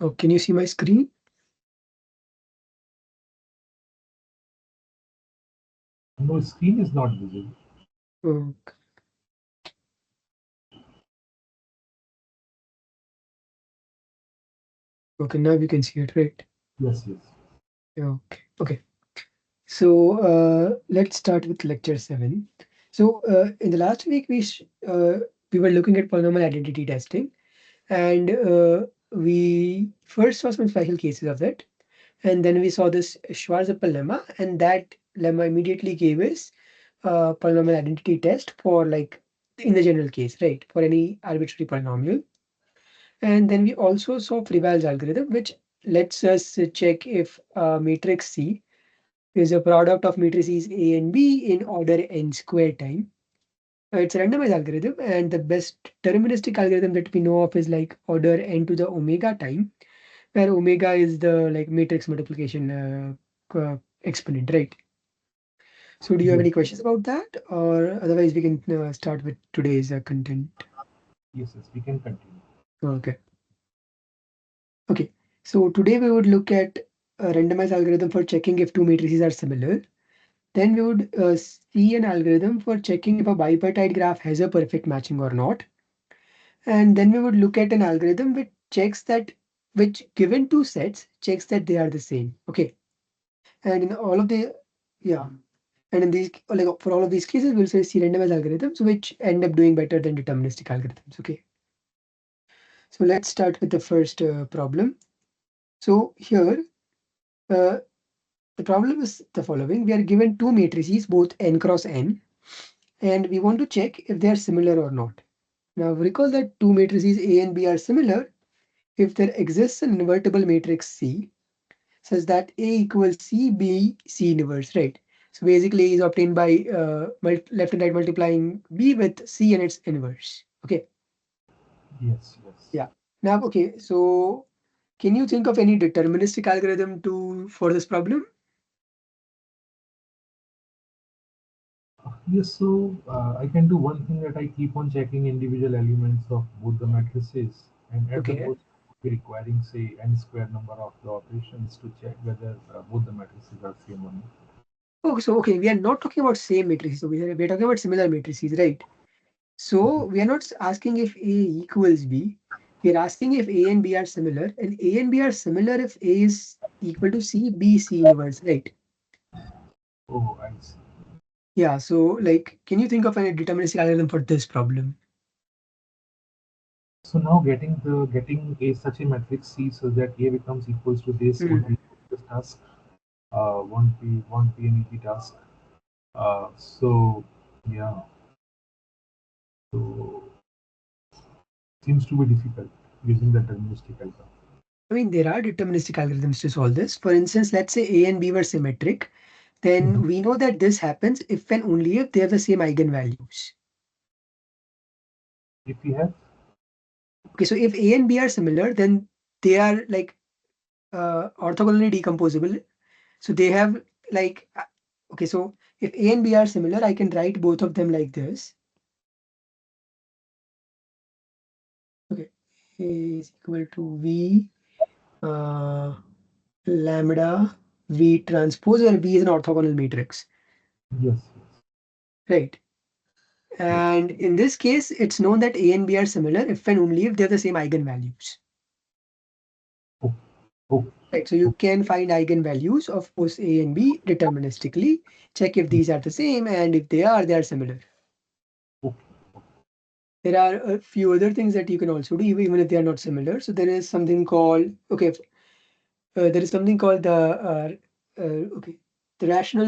Oh, can you see my screen? No, screen is not visible. Oh, okay, now we can see it, right? Yes, yes. Yeah, okay. Okay. So let's start with lecture 7. So in the last week, we were looking at polynomial identity testing, and we first saw some special cases of it, and then we saw this Schwarzschild lemma, and that lemma immediately gave us polynomial identity test for like in the general case, right? For any arbitrary polynomial. And then we also saw Freival's algorithm, which lets us check if matrix C is a product of matrices A and B in order n square time. It's a randomized algorithm, and the best deterministic algorithm that we know of is like order n to the omega time, where omega is the like matrix multiplication exponent, right? So, do you have Yes, any questions about that, or otherwise we can start with today's content? yes, yes. We can continue. Okay. Okay. So today we would look at a randomized algorithm for checking if two matrices are similar. Then we would see an algorithm for checking if a bipartite graph has a perfect matching or not. And then we would look at an algorithm which checks that, which given two sets, checks that they are the same. Okay. And in all of the, yeah. And in these, like for all of these cases, we'll say see randomized algorithms which end up doing better than deterministic algorithms. Okay. So let's start with the first problem. So here, uh, the problem is the following. We are given two matrices, both n cross n, and we want to check if they are similar or not. Now recall that two matrices A and B are similar if there exists an invertible matrix C such that A equals C, B, C inverse, right? So basically A is obtained by left and right multiplying B with C and its inverse. Okay, Yes, yes. yeah. Now, okay, so can you think of any deterministic algorithm to for this problem? Yes, so I can do one thing that I keep on checking individual elements of both the matrices, and at the Okay. most, be requiring say n square number of the operations to check whether both the matrices are same or not. Oh, so okay, we are not talking about same matrices. So we are talking about similar matrices, right? So we are not asking if A equals B. We are asking if A and B are similar, and A and B are similar if A is equal to C, B, C inverse, right? Oh, I see. Yeah. So like, can you think of any deterministic algorithm for this problem? So now getting a such a matrix C so that A becomes equals to this Hmm. would be the task. Won't be an easy task. So yeah, so seems to be difficult using the deterministic algorithm. I mean, there are deterministic algorithms to solve this. For instance, let's say A and B were symmetric, then Mhm. we know that this happens if and only if they have the same eigenvalues. If we have, Okay, so if A and B are similar, then they are like orthogonally decomposable. So they have like, okay, so if A and B are similar, I can write both of them like this. Okay, A is equal to V uh, lambda V transpose, where V is an orthogonal matrix, yes, right? yes, And in this case, it's known that A and B are similar if and only if they have the same eigenvalues. yes. Oh, Right, so you can find eigenvalues of both A and B deterministically, check if these are the same, and if they are similar. oh, There are a few other things that you can also do, even if they are not similar. So there is something called, okay, there is something called okay, the rational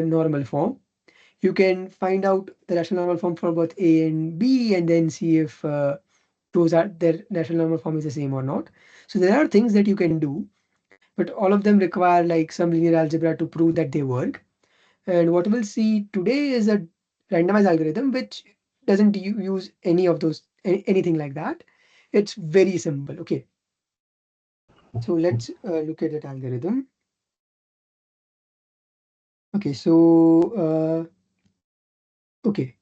normal form. You can find out the rational normal form for both A and B, and then see if those are their rational normal form is the same or not. So there are things that you can do, but all of them require like some linear algebra to prove that they work. And what we'll see today is a randomized algorithm which doesn't use any of those anything like that. It's very simple. Okay, oh, so oh. let's look at that algorithm. Okay, so okay,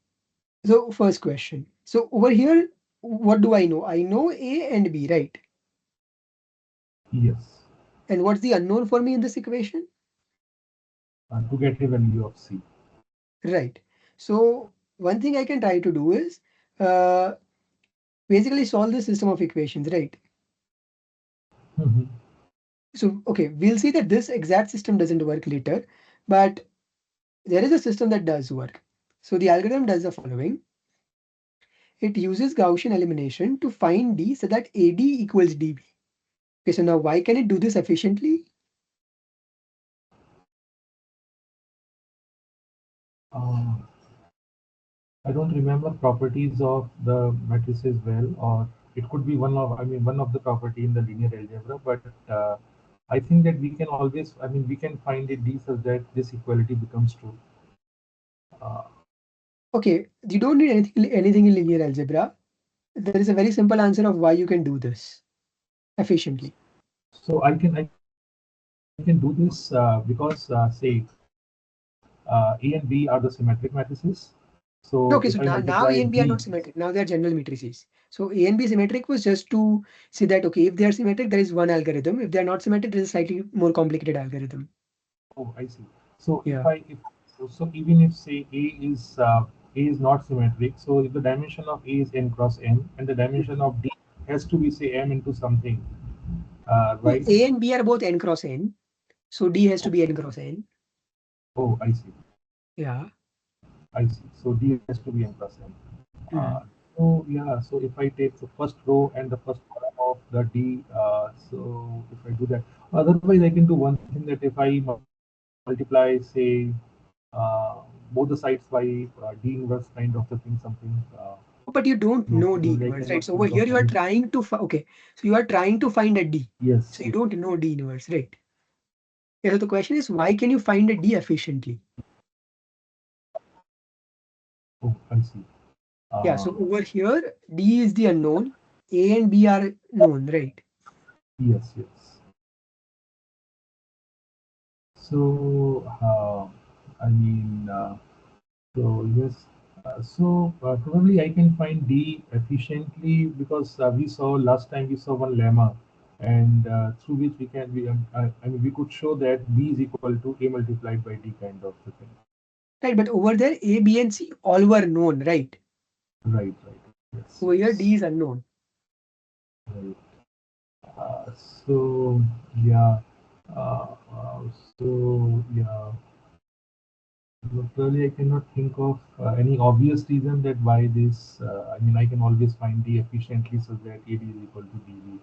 so first question. So over here, what do I know? I know A and B, right? Yes. And what's the unknown for me in this equation? To get a value of C. Right. So one thing I can try to do is uh, basically solve this system of equations, right? Mhm. So, okay, we'll see that this exact system doesn't work later, but there is a system that does work. So the algorithm does the following. It uses Gaussian elimination to find D so that AD equals DB. Okay, so now why can it do this efficiently? Uh, I don't remember properties of the matrices well, or it could be one of the property in the linear algebra, but I think that we can always, we can find a D such that this equality becomes true. Uh, Okay, you don't need anything in linear algebra. There is a very simple answer of why you can do this efficiently. so I can do this because say A and B are the symmetric matrices. No, So okay, so if I now A multiply and B are not D, symmetric. Now they are general matrices. So A and B symmetric was just to say that, okay, if they are symmetric, there is one algorithm. If they are not symmetric, there is a slightly more complicated algorithm. oh, I see. So Yeah. if so even if say A is not symmetric, so if the dimension of A is n cross m, and the dimension of D has to be say m into something, So right? A and B are both n cross n. So D has to be n cross n. Oh, I see. Yeah. I see. So D has to be n plus m. Uh, Hmm. so yeah, so if I take the first row and the first column of the D, so if I do that, otherwise I can do one thing that if I multiply, say, uh, both the sides by D inverse kind of the thing, something. But you don't No, know D probably I inverse, right? cannot So over think of here you are any. trying to okay. So you are trying to find a D. Yes, So you yes. don't know D inverse, right? Yeah, so the question is why can you find a D efficiently? Oh, I see. Yeah, Uh, so over here, D is the unknown, A and B are known, right? yes, yes. So, I mean, so yes. Probably I can find D efficiently because we saw last time we saw one lemma, and through which I mean we could show that B is equal to A multiplied by D kind of the thing. Right, but over there, A, B, and C all were known, right? Right, right. Yes, Over here, D yes. is unknown. Right. So yeah. Uh, uh, yeah. Probably I cannot think of any obvious reason that why this. I mean, I can always find D efficiently so that AD is equal to DB.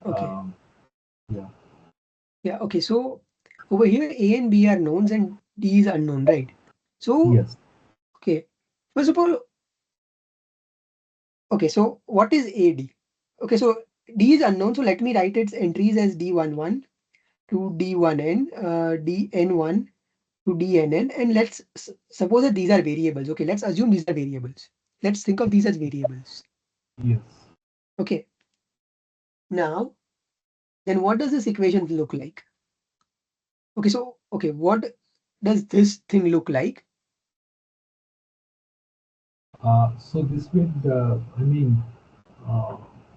Okay. Um, yeah. Yeah, okay. So over here, A and B are knowns and D is unknown, right? So, Yes. okay. First of all, okay, so what is AD? Okay, so D is unknown. So let me write its entries as D11 to D1n, Dn1 to Dnn. And let's suppose that these are variables. Okay, let's assume these are variables. Let's think of these as variables. Yes. Okay, now, then what does this equation look like? Okay, so, okay, what does this thing look like? So this would, uh,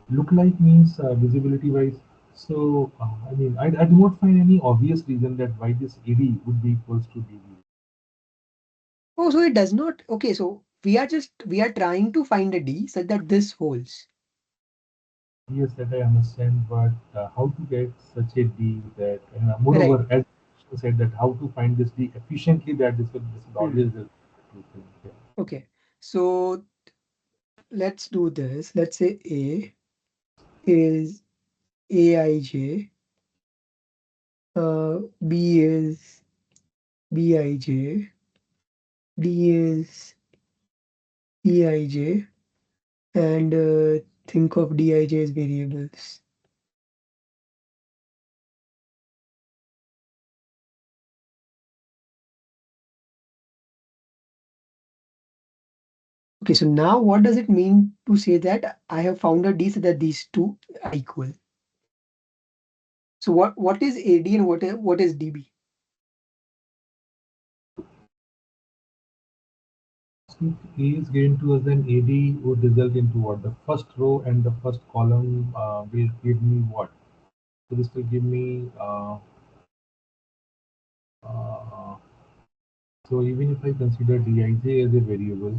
look like means visibility wise. So I do not find any obvious reason that why this AD would be equals to DB. Oh, so it does not. Okay, so we are trying to find a D such that this holds. Yes, that I understand, but how to get such a D that, Right. moreover, as you said, that how to find this D efficiently that this will Hmm. always the true thing. Yeah. Okay. So let's do this. Let's say A is Aij, B is Bij, D is Eij, and think of Dij as variables. Okay, so now what does it mean to say that I have found a D so that these two are equal? So what is AD and what is DB? So if A is given to us, then AD would result into what? The first row and the first column will give me what? So this will give me so even if I consider dij as a variable,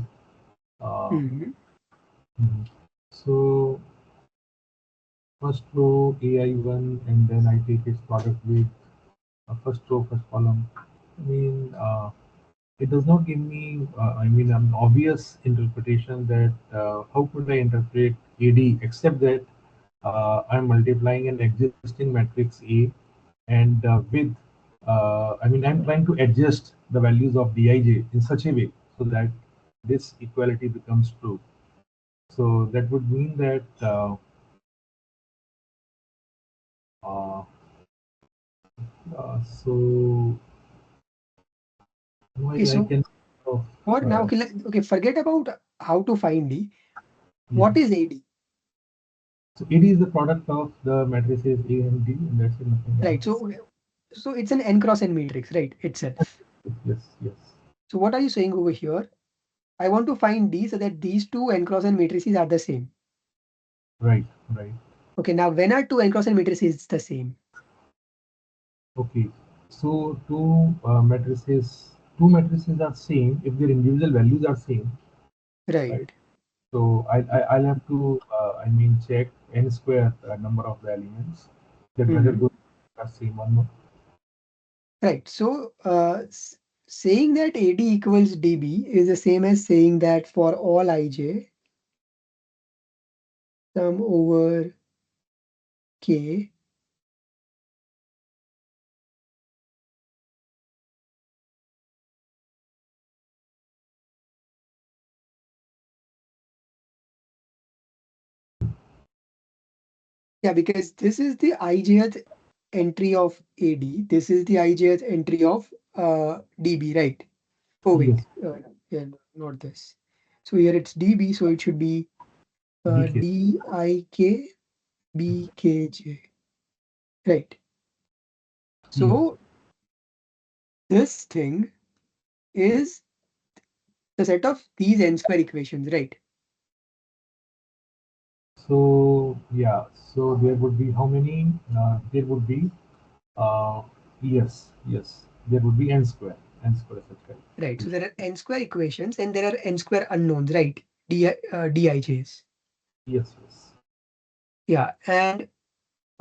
uh, mhm. So first row AI1, and then I take its product with first row, first column. I mean, it does not give me, I mean, an obvious interpretation that how could I interpret AD except that I'm multiplying an existing matrix A and with, I mean, I'm trying to adjust the values of Dij in such a way so that this equality becomes true. So that would mean that uh, so Okay, while I so can of what now? uh, Okay, okay, forget about how to find D. yeah. What is AD? So AD is the product of the matrices A and D, and that's it, nothing Right. else. So it's an n cross n matrix, right? Itself. Yes, yes, So what are you saying over here? I want to find D so that these two n cross n matrices are the same. right, right. Okay, now when are two n cross n matrices the same? Okay, so two matrices are same if their individual values are same, right? Right. So I'll have to I mean check n square number of the elements that whether Mhm. those are same or not. Right. So saying that AD equals DB is the same as saying that for all ij, sum over k. Yeah, because this is the ijth entry of AD. This is the ijth entry of DB, right? Oh Yes, wait, yeah, not this. So here it's DB, so it should be DK. DIK BKJ, right? Yes. So this thing is the set of these n square equations, right? So yeah, so there would be how many? There would be uh, yes, yes. There would be n square such kind Right. of So equation. there are n square equations and there are n square unknowns, right? Dijs. Yes, yes, Yeah. And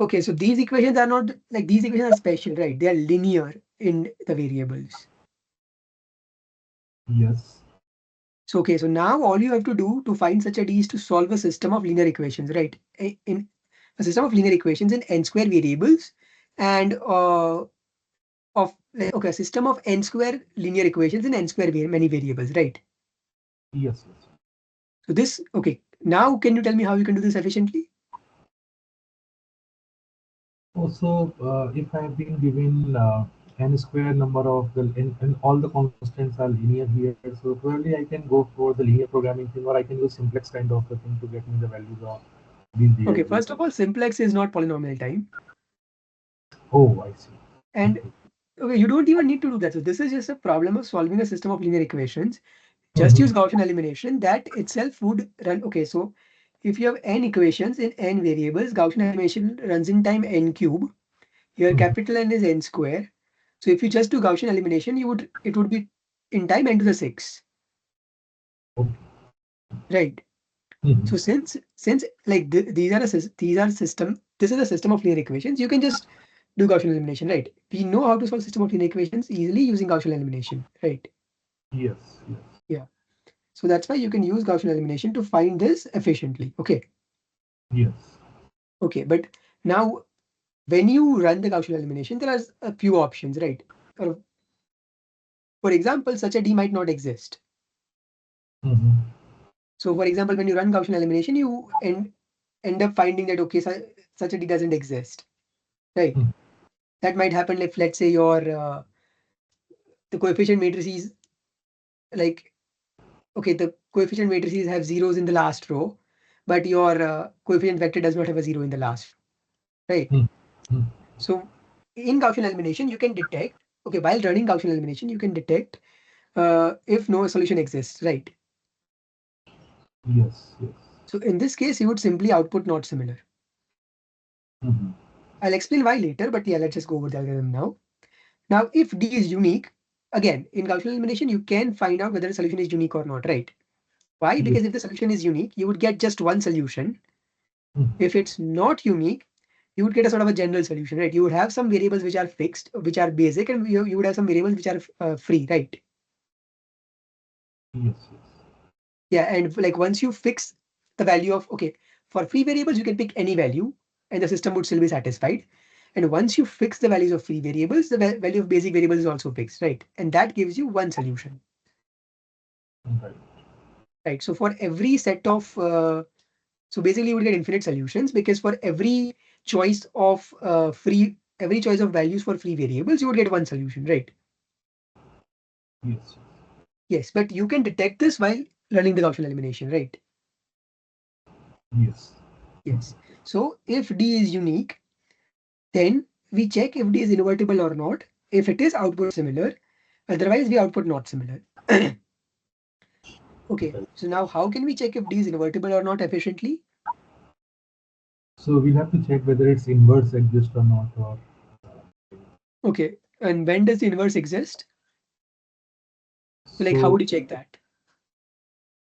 okay, so these equations are not like these equations are special, right? They are linear in the variables. yes, So okay, so now all you have to do to find such a D is to solve a system of linear equations, right? In a system of linear equations in n square variables and of like, okay, a system of n square linear equations in n square many variables, right? yes, yes. So this okay. Now can you tell me how you can do this efficiently? Also, if I have been given n square number of the and all the constants are linear here, so probably I can go for the linear programming thing, or I can use simplex kind of a thing to get me the values of these Okay, DIJs. first of all, simplex is not polynomial time. Oh, I see. And Okay. okay, you don't even need to do that. So this is just a problem of solving a system of linear equations. Just Mm-hmm. use Gaussian elimination. That itself would run. Okay, so if you have n equations in n variables, Gaussian elimination runs in time n cube. Here Mm-hmm. capital N is n square. So if you just do Gaussian elimination, it would be in time n to the 6. Okay. Right. Mm-hmm. So since like these are system, this is a system of linear equations. You can just do Gaussian elimination, right? We know how to solve system of linear equations easily using Gaussian elimination, right? Yes, yes, Yeah. So that's why you can use Gaussian elimination to find this efficiently. Okay. yes. Okay. But now when you run the Gaussian elimination, there are a few options, right? Or for example, such a D might not exist. Mm-hmm. So for example, when you run Gaussian elimination, you end up finding that okay, such a D doesn't exist, right? Mm-hmm. That might happen if let's say your the coefficient matrices like okay, the coefficient matrices have zeros in the last row, but your coefficient vector does not have a zero in the last, right? Mm-hmm. So in Gaussian elimination, you can detect, okay, while running Gaussian elimination, you can detect if no solution exists, right? Yes, yes. So in this case, you would simply output not similar. Mm-hmm. I'll explain why later, but yeah, let's just go over the algorithm now. Now, if D is unique, again, in Gaussian elimination, you can find out whether a solution is unique or not, right? Why? Yes. Because if the solution is unique, you would get just one solution. Mhm. If it's not unique, you would get a sort of a general solution, right? You would have some variables which are fixed, which are basic, and you would have some variables which are free, right? Yes, yes. Yeah, and like once you fix the value of, okay, for free variables, you can pick any value and the system would still be satisfied. And once you fix the values of free variables, the value of basic variables is also fixed, right? And that gives you one solution, Right. right? So for every set of, so basically you would get infinite solutions because for every choice of every choice of values for free variables, you would get one solution, right? Yes, Yes, but you can detect this while running the Gaussian elimination, right? yes. Yes. So if D is unique, then we check if D is invertible or not. If it is, output similar. Otherwise, we output not similar. Okay, Right. so now how can we check if D is invertible or not efficiently? So we'll have to check whether its inverse exists or not, or Okay, and when does the inverse exist? Like, how so. would you check that?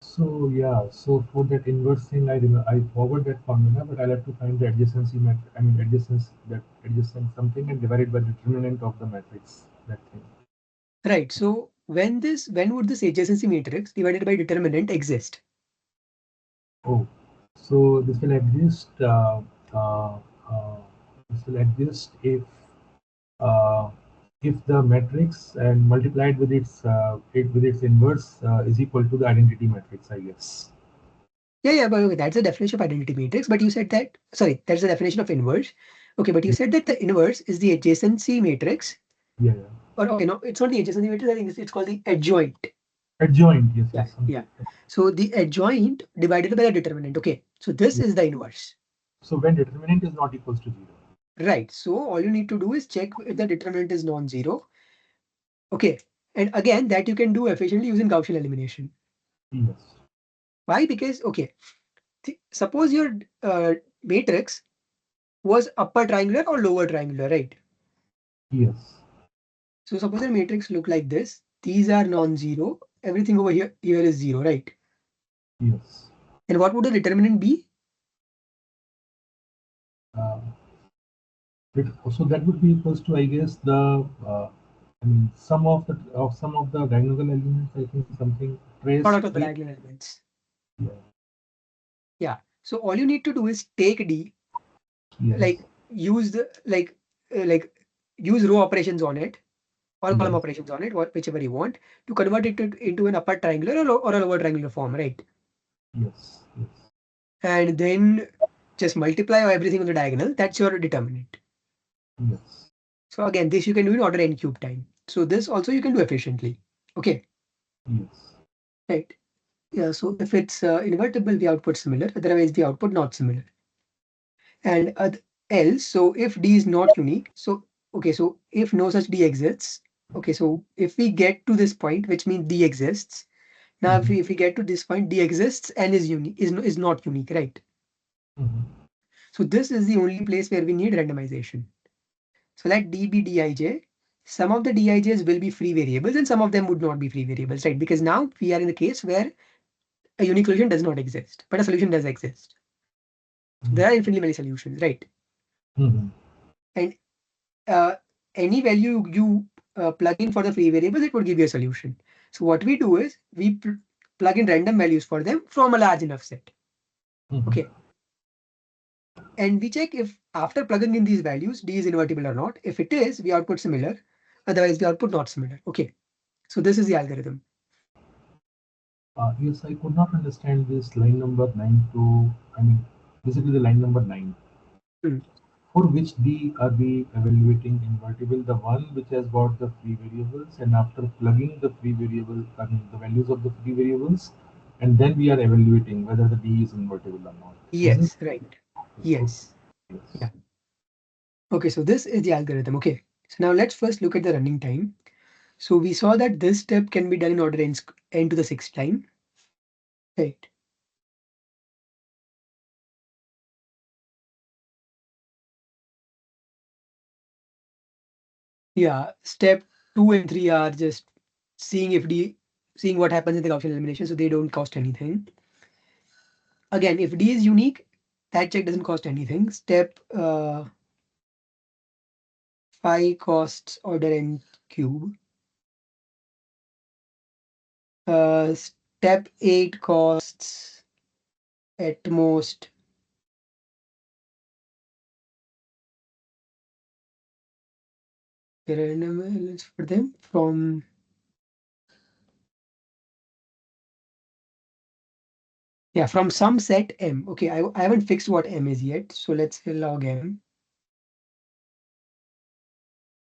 So yeah, so for that inverse thing, I remember I forward that formula, but I'll have to find the adjacency I mean adjacent that adjacent something and divide it by the determinant of the matrix. That thing. Right, so when would this adjacency matrix divided by determinant exist? Oh, so this will exist. Uh, this will exist uh, if the matrix and multiplied with its inverse is equal to the identity matrix, I guess. Yeah, but okay, that's the definition of identity matrix. But you said that, sorry, that's the definition of inverse. Okay, but you Yeah, said that the inverse is the adjacency matrix, yeah, yeah. or okay, no, it's not the adjacency matrix. I think it's called the adjoint. Adjoint, yes, Yeah, yes, something. yeah. So the adjoint divided by the determinant. Okay, so this Yeah. is the inverse. So when determinant is not equals to zero. Right. So all you need to do is check if the determinant is non-zero. Okay. And again, that you can do efficiently using Gaussian elimination. Yes. Why? Because, okay, suppose your matrix was upper triangular or lower triangular, right? Yes. So suppose your matrix look like this. These are non-zero. Everything over here is zero, right? Yes. And what would the determinant be? Uh, so that would be equals to, I guess, I mean, sum of the diagonal elements. I think something trace Product of the D. diagonal elements. Yeah. Yeah. So all you need to do is take D, Yes. like use the like use row operations on it or column Yes. operations on it, whichever you want, to convert it into an upper triangular or a lower triangular form, right? Yes. Yes. And then just multiply everything on the diagonal. That's your determinant. Yes. So again, this you can do in order n cube time. So this also you can do efficiently. Okay, Yes. right. Yeah, so if it's invertible, we output similar. Otherwise, we output not similar. And else, so if D is not unique, so okay, so if no such D exists, okay, so if we get to this point, which means D exists. Now, Mm-hmm. if we get to this point, D exists and is unique, is not unique, right? Mm-hmm. So this is the only place where we need randomization. So let D be Dij. Some of the Dijs will be free variables and some of them would not be free variables, right? Because now we are in the case where a unique solution does not exist, but a solution does exist. So there are infinitely many solutions, right? Mm-hmm. And uh, any value you plug in for the free variables, it would give you a solution. So what we do is we plug in random values for them from a large enough set. Mm-hmm. Okay. And we check if after plugging in these values, D is invertible or not. If it is, we output similar. Otherwise, we output not similar. Okay. So this is the algorithm. Yes, I could not understand this line number nine to. I mean, basically the line number nine. Mm. For which D are we evaluating invertible? The one which has got the free variables, and after plugging the free variable, I mean the values of the free variables, and then we are evaluating whether the D is invertible or not. Is it? Yes, right. Yes. Okay. Yes. Yes. Yeah. Okay, so this is the algorithm. Okay. So now let's first look at the running time. So we saw that this step can be done in order n to the sixth time. Right. Yeah, step 2 and 3 are just seeing seeing what happens in the Gaussian elimination, so they don't cost anything. Again, if D is unique, that check doesn't cost anything. Step 5 costs order n cube. Step 8 costs at most random elements for them from from some set M. Okay, I haven't fixed what M is yet, so let's say log M.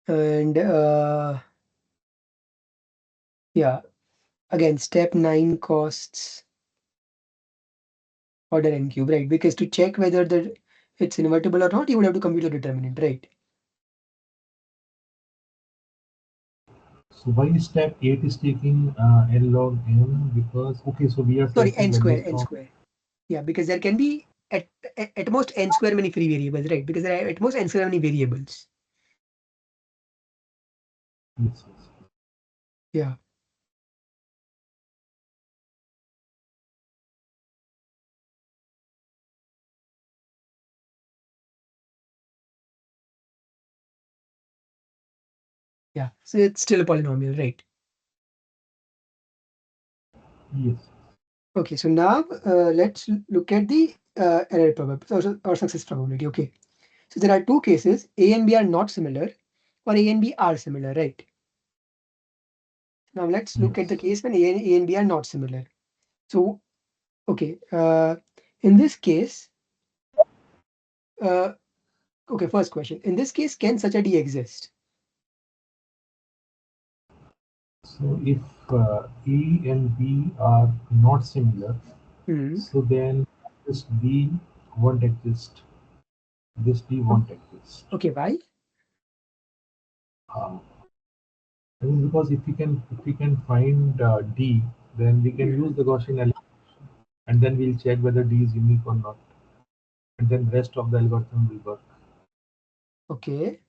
And yeah, again, step 9 costs order n cube, right? Because to check whether it's invertible or not, you would have to compute the determinant, right? So why step 8 is taking L log n? Because, okay, so we are Sorry, selecting n values square, n from, square. Yeah, because there can be at most n square many free variables, right? Because there are at most n square many variables. yes, yes. Yeah. Yeah. So it's still a polynomial, right? Yes. Okay. So now let's look at the error probability or success probability. Okay. So there are two cases: A and B are not similar, or A and B are similar, right? Now let's look at the Yes. case when A and B are not similar. So okay, in this case, uh, okay, first question. In this case, can such a D exist? So if A and B are not similar, Hmm. so then this B won't exist. This D won't exist. Okay, why? Uh, I mean, because if we can find D, then we can use Hmm. the Gaussian elimination, and then we'll check whether D is unique or not, and then rest of the algorithm will work. Okay.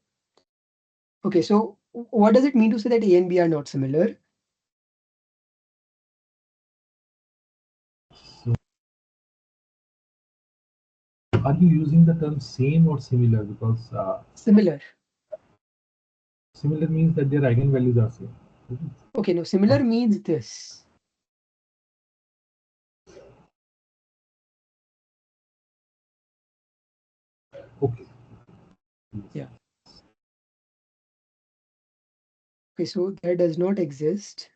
Okay, so what does it mean to say that A and B are not similar? So, are you using the term same or similar? Because Similar. similar means that their eigenvalues are same. Isn't it? Okay, no, similar means this. Okay. Yeah. Yes. Okay, so that does not exist.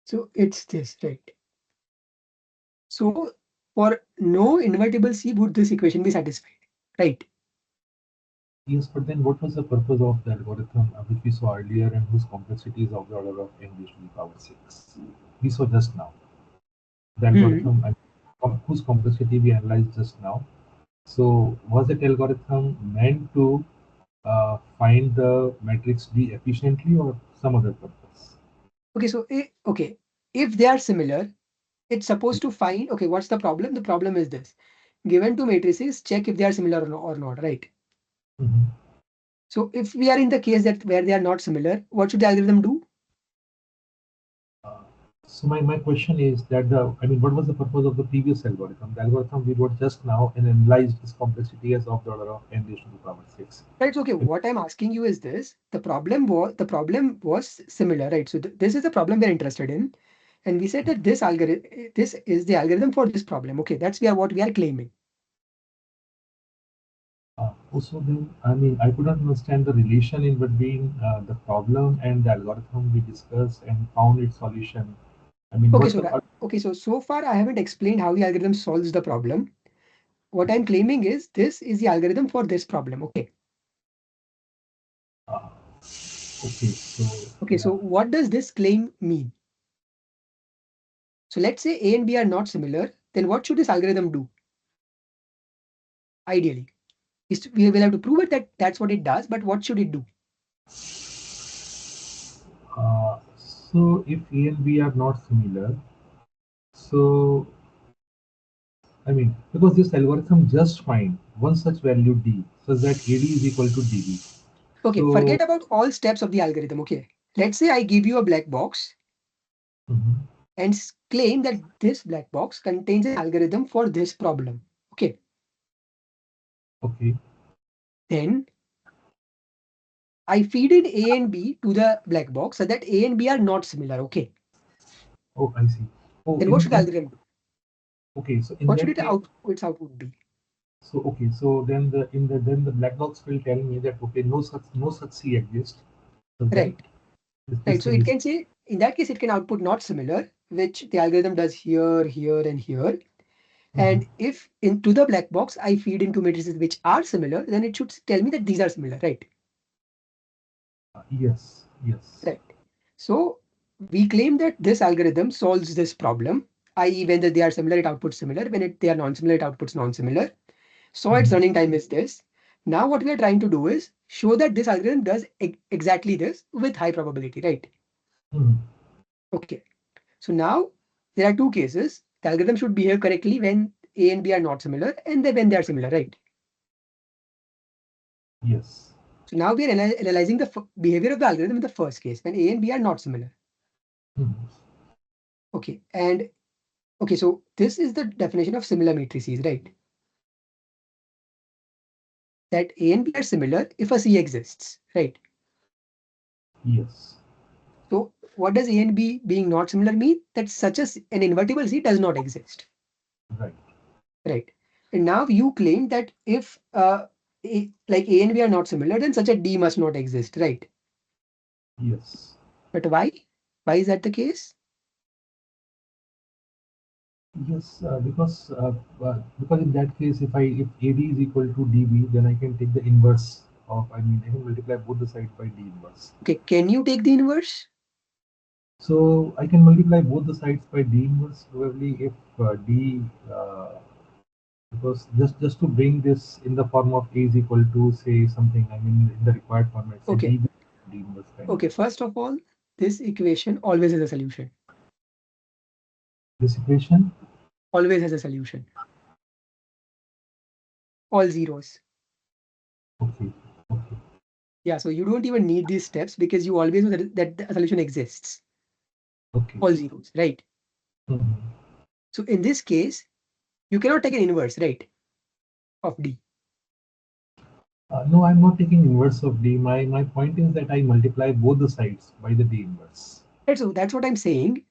So it's this, right? So for no invertible C, would this equation be satisfied? Right. Yes, but then what was the purpose of the algorithm which we saw earlier and whose complexity is of the order of n raised to the power 6? We saw just now. The Hmm. algorithm whose complexity we analyzed just now. So was that algorithm meant to find the matrix D efficiently or some other purpose? Okay, so okay, if they are similar, it's supposed to find, okay, what's the problem? The problem is this. Given two matrices, check if they are similar or not, right? Mhm. So if we are in the case that where they are not similar, what should the algorithm do? Uh, so my question is that I mean, what was the purpose of the previous algorithm? The algorithm we wrote just now and analyzed its complexity as of the order of n raised to the power 6. Right. Okay. What I'm asking you is this: the problem was similar, right? So this is the problem we're interested in, and we said that this is the algorithm for this problem. Okay, that's what we are claiming. Also, then, I mean, I could not understand the relation in between the problem and the algorithm we discussed and found its solution. I mean, Okay. what's So the that okay. So far I haven't explained how the algorithm solves the problem. What I'm claiming is this is the algorithm for this problem. Okay. uh, okay? So Okay. So yeah, what does this claim mean? So let's say A and B are not similar. Then what should this algorithm do? Ideally, we will have to prove it that that's what it does. But what should it do? So if A and B are not similar, so I mean, because this algorithm just find one such value D, such that AD is equal to DB. Okay, So forget about all steps of the algorithm. Okay, let's say I give you a black box mhm, and claim that this black box contains an algorithm for this problem. Okay, okay, then I feed in A and B to the black box so that A and B are not similar. Okay, oh I see. Oh, then what should the algorithm do? okay, so in What should that case, its output be? so okay, so then the black box will tell me that okay, no such C exists. So that Right, this right. So thing it is can say, in that case, it can output not similar, which the algorithm does here, here, and here. mhm, And if into the black box I feed into matrices which are similar, then it should tell me that these are similar, right? yes, yes. Right. So we claim that this algorithm solves this problem, i.e., when they are similar, it outputs similar. When they are non-similar, it outputs non-similar. So its Mhm, running time is this. Now what we are trying to do is show that this algorithm does exactly this with high probability, right? mhm, Okay. So now there are two cases. The algorithm should behave correctly when A and B are not similar, and then when they are similar, right? yes. So now we are analyzing the behavior of the algorithm in the first case when A and B are not similar. Mhm, Okay. And okay, so this is the definition of similar matrices, right? That A and B are similar if a C exists, right? yes. So what does A and B being not similar mean? That such an invertible C does not exist, Right. right? And now you claim that if like A and B are not similar, then such a D must not exist, right? Yes. But why? Why is that the case? Yes, because in that case, if AD is equal to DB, then I can take the inverse of, I mean, I can multiply both the sides by D inverse. Okay, can you take the inverse? So I can multiply both the sides by D inverse probably if D, because just to bring this in the form of A is equal to say something, I mean, in the required format, say Okay, D inverse kind of. okay. First of all, this equation always has a solution. This equation, Always has a solution. All zeros. okay, okay, Yeah, so you don't even need these steps because you always know that the solution exists. okay. All zeros, right? Mhm. So in this case, you cannot take an inverse, right, of D. No, I'm not taking inverse of D. My point is that I multiply both the sides by the D inverse. Right, so that's what I'm saying.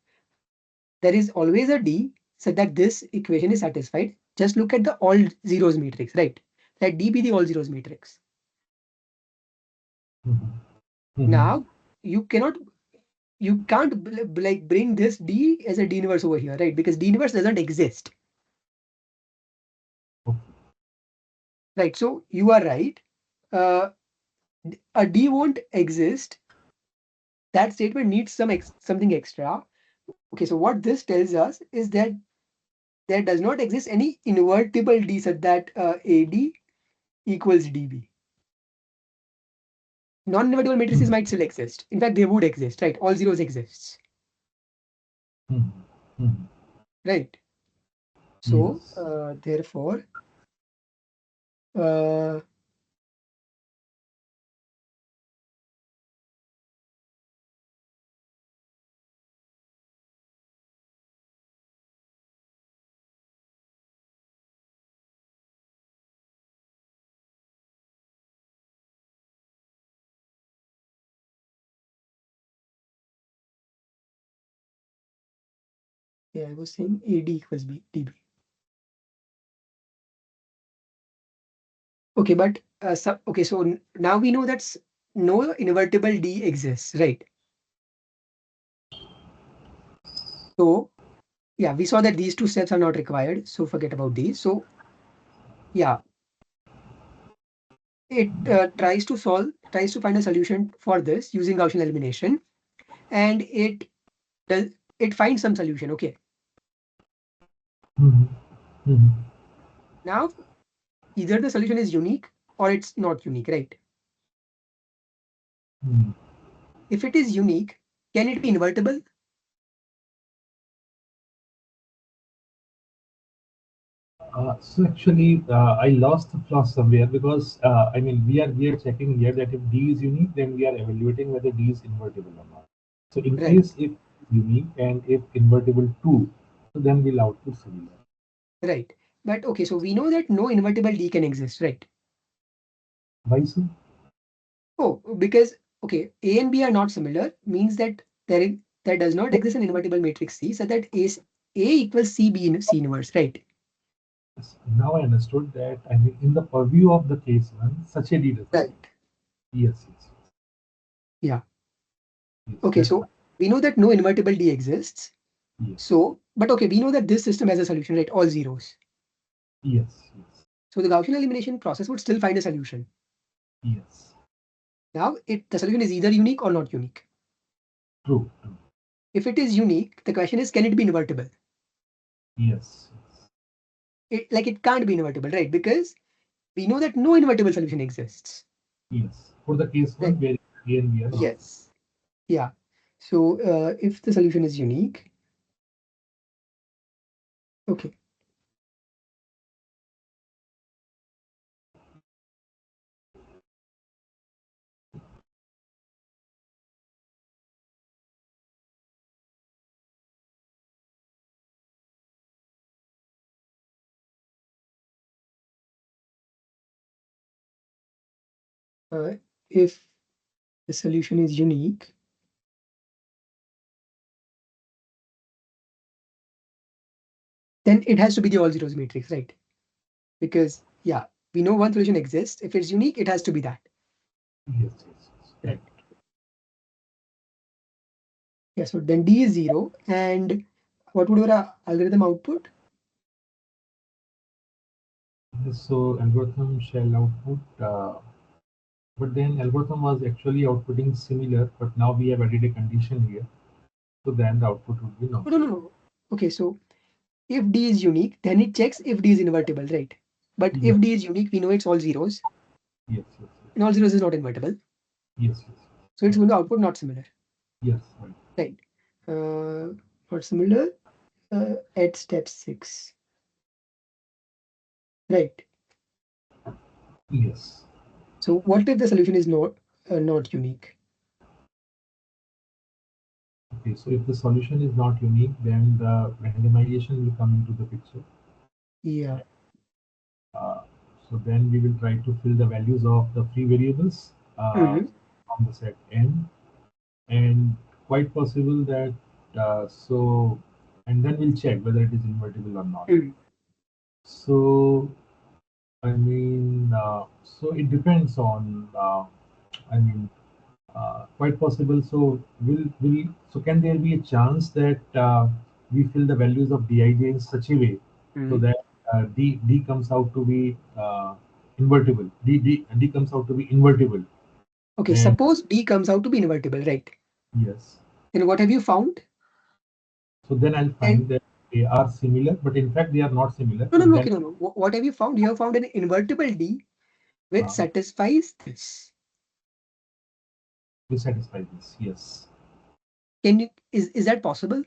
There is always a D so that this equation is satisfied. Just look at the all zeros matrix, right? Let D be the all zeros matrix. Mhm. Mhm. Now you can't like bring this D as a D inverse over here, right? Because D inverse doesn't exist, Okay. right? So you are right. Uh, a D won't exist. That statement needs something extra. Okay, so what this tells us is that there does not exist any invertible D such that AD equals DB. Non-invertible matrices Mhm. might still exist. In fact, they would exist, right? All zeros exists, Mhm. Mhm. right? So Yes. therefore, uh, yeah, I was saying AD equals DB. Okay, but okay, so now we know that no invertible D exists, right? So yeah, we saw that these two steps are not required, so forget about these. So yeah, it tries to find a solution for this using Gaussian elimination, and does it finds some solution. Okay, Mhm. Mhm. now either the solution is unique or it's not unique, right? Mhm. If it is unique, Can it be invertible? So actually, I lost the plot somewhere because I mean we are checking here that if D is unique, then we are evaluating whether D is invertible or not. So in Right. case if unique and if invertible too, so then we'll output similar. Right. But okay, so we know that no invertible D can exist, right? Why so? Oh, because okay, A and B are not similar means that there does not exist an invertible matrix C, so that A equals C B in C inverse, right? Yes. Now I understood that. I mean, in the purview of the case one, such a D does not. Right. Yes, yes, Yeah. yes. Okay, That's so we know that no invertible D exists. yes, So, but okay, we know that this system has a solution, right? All zeros. yes, yes, So the Gaussian elimination process would still find a solution. yes. Now, the solution is either unique or not unique. True, true. If it is unique, the question is, can it be invertible? Yes, yes, It can't be invertible, right? Because we know that no invertible solution exists, yes. For the case right? one, where A and B are not. Yes. Yeah. So if the solution is unique, okay. Uh, if the solution is unique, then it has to be the all zeros matrix, right? Because yeah, we know one solution exists. If it's unique, it has to be that, Yes, yes, yes. Right. right? Yeah. So then D is zero, and what would our algorithm output? Yes, so algorithm shall output, but then algorithm was actually outputting similar, but now we have added a condition here. So then the output would be Oh, not no, no, similar. no. Okay, so if D is unique, then it checks if D is invertible, right? But Yes, if D is unique, we know it's all zeros, yes, yes, and all zeros is not invertible. yes, yes, So it's going to output not similar, yes, yes, right. right? Not similar at step 6, right? Yes. So what if the solution is not unique? Okay, so if the solution is not unique, then the randomization will come into the picture. Yeah. Uh, so then we will try to fill the values of the free variables Mhm. from the set n, and quite possible that so, and then we'll check whether it is invertible or not. Mhm. So I mean, so it depends on. I mean, quite possible. So will so can there be a chance that we fill the values of dij in such a way so Mhm. that d comes out to be invertible. D comes out to be invertible, Okay, and suppose D comes out to be invertible, right? yes. Then what have you found? So then I'll And find that they are similar, but in fact they are not similar. no, no, So no, then okay, no, no. What have you found? You have found an invertible D which uh, satisfies this. we satisfy this. Yes. Can you is that possible?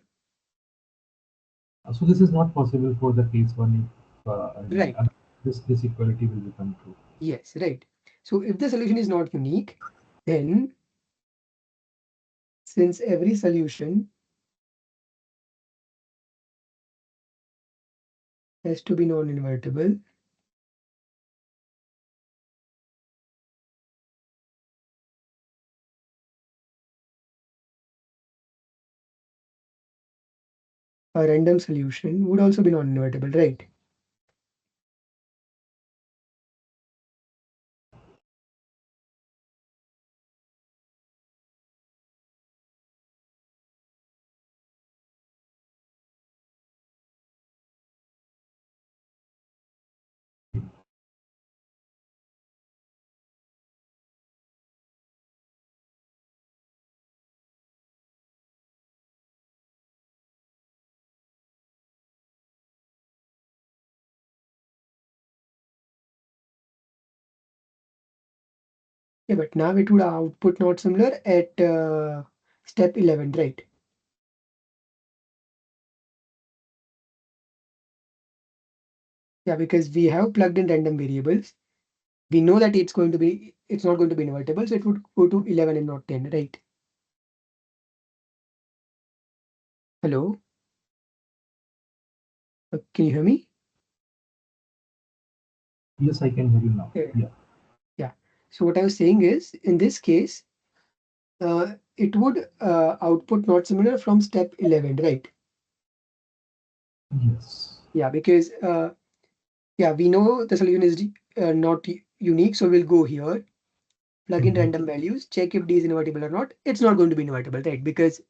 So this is not possible for the case one if I mean Right. this equality will become true. Yes, right. So if the solution is not unique, then since every solution has to be non-invertible, a random solution would also be non-invertible, right? Yeah, but now it would output not similar at step 11, right? Yeah, because we have plugged in random variables. We know that it's not going to be invertible, so it would go to 11 and not 10, right? Hello? Can you hear me? Yes, I can hear you now. Yeah. Yeah. Yeah. So what I was saying is, in this case, it would output not similar from step 11, right? Yes. Yeah, because yeah, we know the solution is not unique, so we'll go here, plug in Mhm. random values, check if D is invertible or not. It's not going to be invertible, right? Because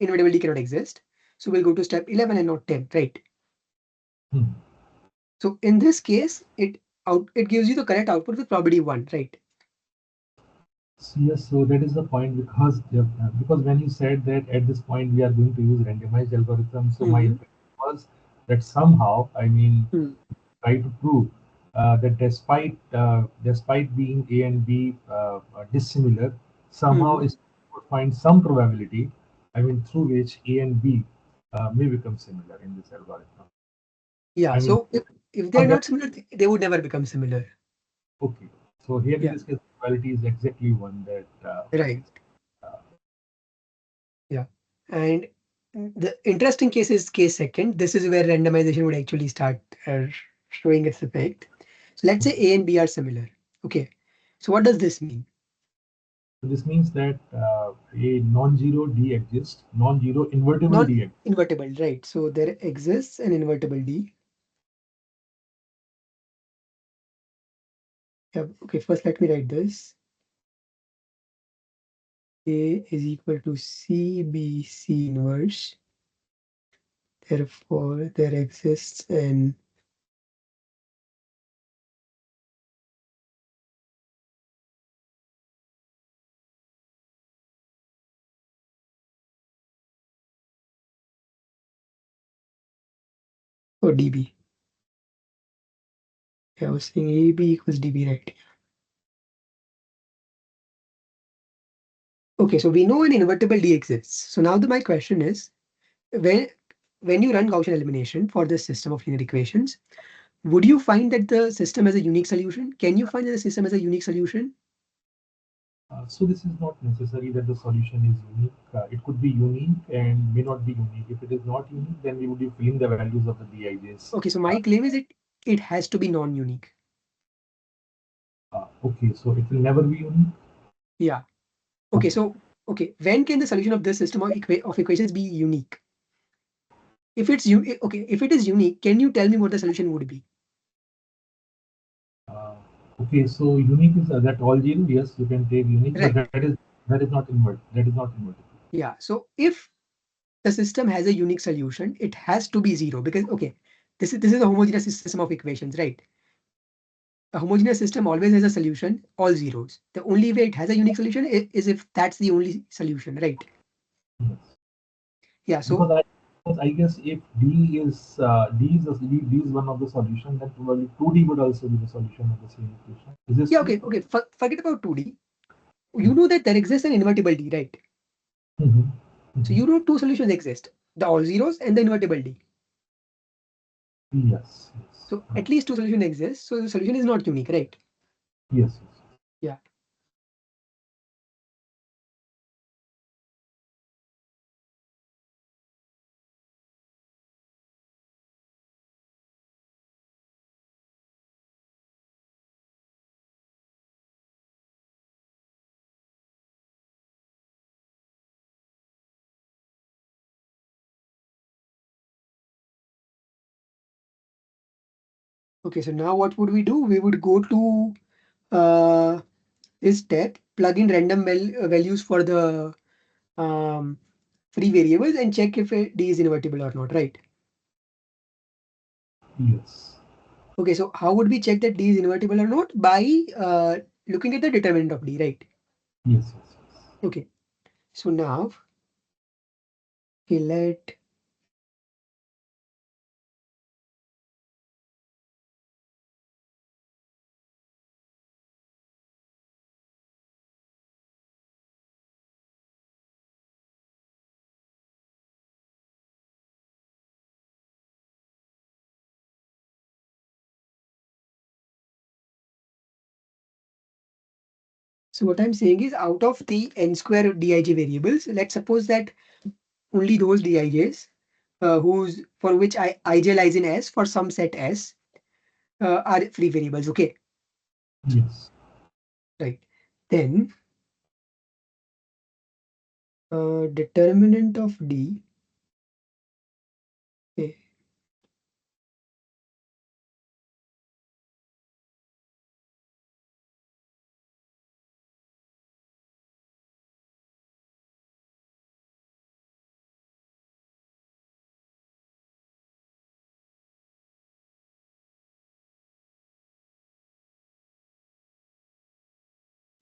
invertibility cannot exist. So we'll go to step 11 and not 10, right? Hmm. So in this case, it gives you the correct output with probability 1, right? So yes, so that is the point because when you said that at this point we are going to use randomized algorithm, so my Hmm. impression was that somehow, I mean, Hmm. try to prove that despite being A and B dissimilar, somehow Hmm. is would find some probability, I mean, through which A and B may become similar in this algorithm. Yeah, I mean, so if they're not that not similar, they would never become similar. okay. So here in Yeah, this case, probability is exactly one that right. uh, Yeah. And the interesting case is case second. This is where randomization would actually start showing its effect. So let's say A and B are similar. Okay. So what does this mean? so this means that a non-zero D exists, non-zero invertible D exists. Non-invertible, right? So there exists an invertible D. Yeah, okay, first let me write this. A is equal to C B C inverse. Therefore, there exists an or DB. Yeah, I was saying AB equals DB, right? Okay, so we know an invertible D exists. So now my question is, when when you run Gaussian elimination for this system of linear equations, would you find that the system has a unique solution? Can you find that the system has a unique solution? So this is not necessary that the solution is unique. It could be unique and may not be unique. If it is not unique, then we would be filling the values of the DIJs. Okay, so my claim is it has to be non-unique. Okay, so it will never be unique. Yeah. Okay, Okay. so when can the solution of this system of equations be unique? If it's okay, if it is unique, can you tell me what the solution would be? Uh, okay, so unique is that all zero. Yes, you can take unique, but Right. that is not invert. That is not invertible. Yeah. So if the system has a unique solution, it has to be zero because okay, this is a homogeneous system of equations, right? A homogeneous system always has a solution, all zeros. The only way it has a unique solution is if that's the only solution, right? Yes. Yeah. Because So I guess if D is one of the solution, then probably 2D would also be the solution of the same equation. Is this yeah, true? okay. Forget about 2D. You know that there exists an invertible D, right? Mm-hmm. So Mm-hmm. you know two solutions exist: the all zeros and the invertible D. Yes, yes, So right. at least two solutions exist. So the solution is not unique, right? Yes, yes. Yeah. Okay. So now what would we do? We would go to uh, this step, plug in random values for the um, free variables and check if D is invertible or not, right? Yes. Okay, so how would we check that D is invertible or not? By looking at the determinant of D, right? Yes, yes, yes. Okay, so now, okay, let So what I'm saying is, out of the n square Dij variables, let's suppose that only those Dijs for which ij lies in S for some set S are free variables. Okay, Yes. right. Then determinant of D. Okay.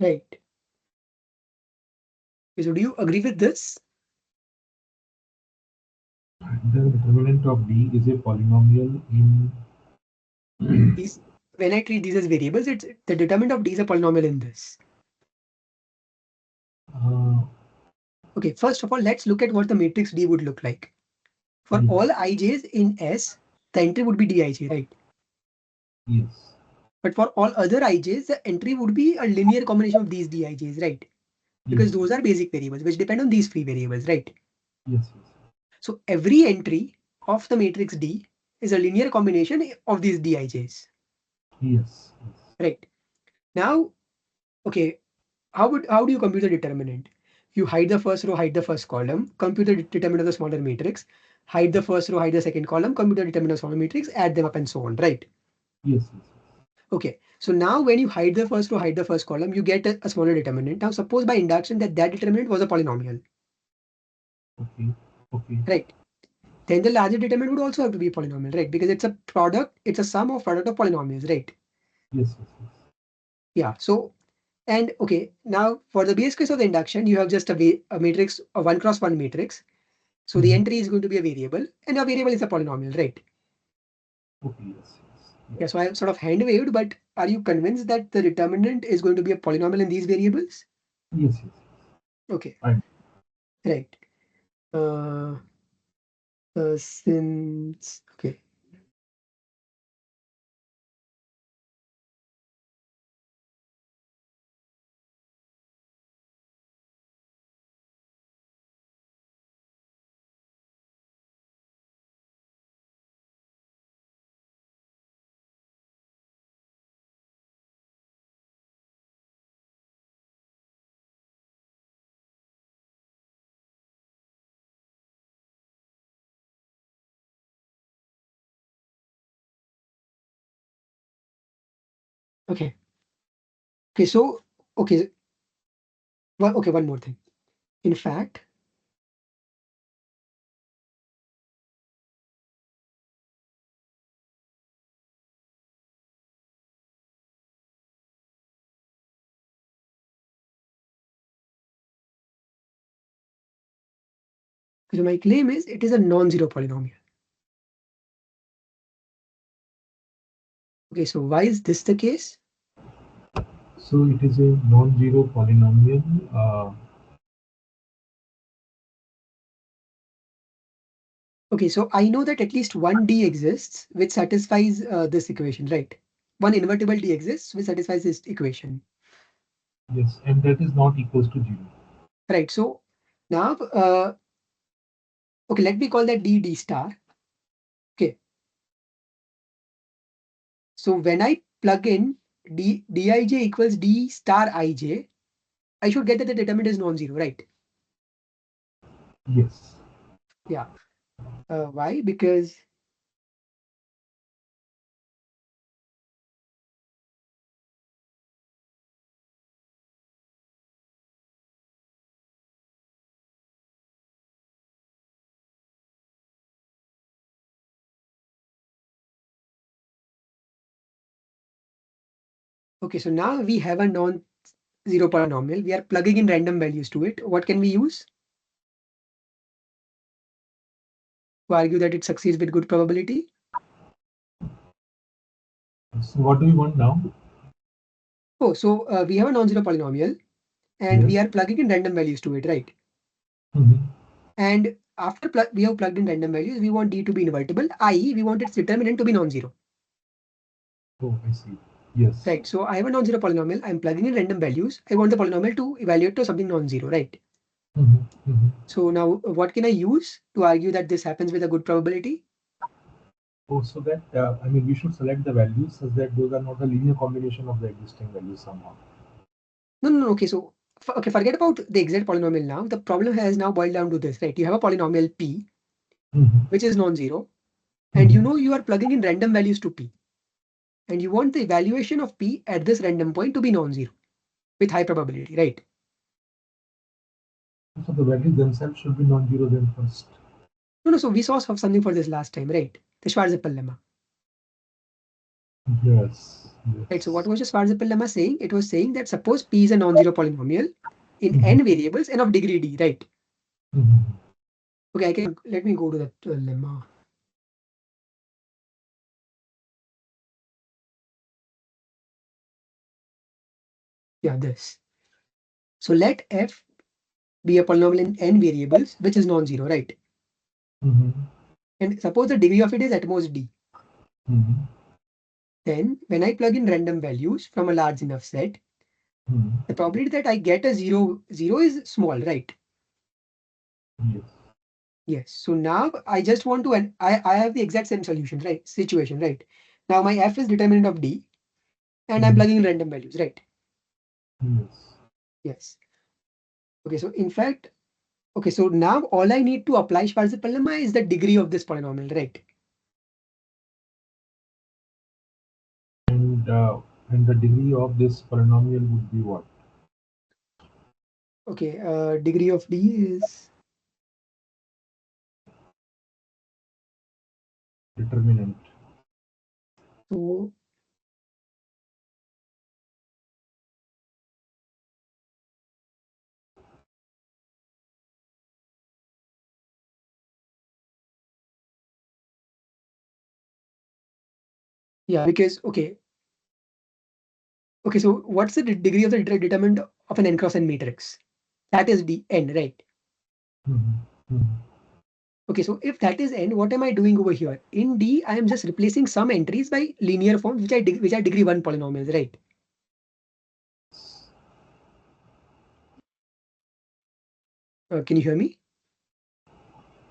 Right. Okay, so do you agree with this? The determinant of D is a polynomial in. These, when I treat these as variables, it's the determinant of D is a polynomial in this. uh, Okay, first of all, let's look at what the matrix D would look like. For yes. all ij's in S, the entry would be Dij, right? Yes. But for all other ij's, the entry would be a linear combination of these Dij's, right? Because Yes. those are basic variables which depend on these free variables, right? Yes. So every entry of the matrix D is a linear combination of these Dij's, Yes. right? Now, okay, how do you compute the determinant? You hide the first row, hide the first column, compute the determinant of the smaller matrix, hide the first row, hide the second column, compute the determinant of the smaller matrix, add them up and so on, right? Yes. Yes. Okay, so now when you hide the first row, hide the first column, you get a smaller determinant. Now suppose by induction that determinant was a polynomial, Okay. Okay. right? Then the larger determinant would also have to be a polynomial, right? Because it's a product, it's a sum of product of polynomials, right? Yes. Yes. Yes. Yeah, so, and okay, now for the base case of the induction, you have just a matrix, a 1 cross 1 matrix. So the Mhm. entry is going to be a variable, and a variable is a polynomial, right? Okay. Yes. Yes. Yeah, so I sort of hand waved, but are you convinced that the determinant is going to be a polynomial in these variables? Yes. Yes. Okay, Fine. right. Uh, since okay, okay, okay. So okay, okay. One more thing. In fact, so my claim is it is a non-zero polynomial. Okay, so why is this the case? So it is a non-zero polynomial. Okay, so I know that at least one D exists which satisfies this equation, right? One invertible D exists which satisfies this equation, Yes, and that is not equals to zero. right? So now, okay, let me call that D star. Okay, so when I plug in Dij equals D star Ij, I should get that the determinant is non-zero, right? Yes. Yeah. Why? Because okay, so now we have a non-zero polynomial. We are plugging in random values to it. What can we use to argue that it succeeds with good probability? So what do we want now? Oh, so we have a non-zero polynomial and we Yes. are plugging in random values to it, right? Mhm. And after we have plugged in random values, we want D to be invertible, i.e. we want its determinant to be non-zero. Oh, I see. Yes. Right. So I have a non-zero polynomial. I'm plugging in random values. I want the polynomial to evaluate to something non-zero, right? So now what can I use to argue that this happens with a good probability? Oh, so that I mean, we should select the values such that those are not a linear combination of the existing values somehow. No. Okay. So, okay, forget about the exact polynomial now. The problem has now boiled down to this, right? You have a polynomial P, which is non-zero, and you know you are plugging in random values to P. And you want the evaluation of P at this random point to be non-zero with high probability, right? So the values themselves should be non-zero then first. No. So we saw something for this last time, right? The Schwarzschild lemma. Yes. Right. So Yes. what was the Schwarzschild lemma saying? It was saying that suppose P is a non-zero polynomial in n variables and of degree d, right? Okay, I can let me go to that lemma. Yeah, this. So let f be a polynomial in n variables, which is non-zero, right? And suppose the degree of it is at most d. Then when I plug in random values from a large enough set, the probability that I get a zero is small, right? Yes. Yes. So now I just want to, and I have the exact same solution, right? Situation, right? Now my f is determinant of d, and I'm plugging in random values, right? Yes. Yes. Okay. So in fact, okay. So now all I need to apply Schwarzschild lemma is the degree of this polynomial, right? And the degree of this polynomial would be what? Okay. Degree of d is Determinant. so. Yeah, because okay. So what's the degree of the determinant of an n cross n matrix? That is the n, right? Okay, so if that is n, what am I doing over here? In D, I am just replacing some entries by linear forms, which are degree one polynomials, right? Can you hear me?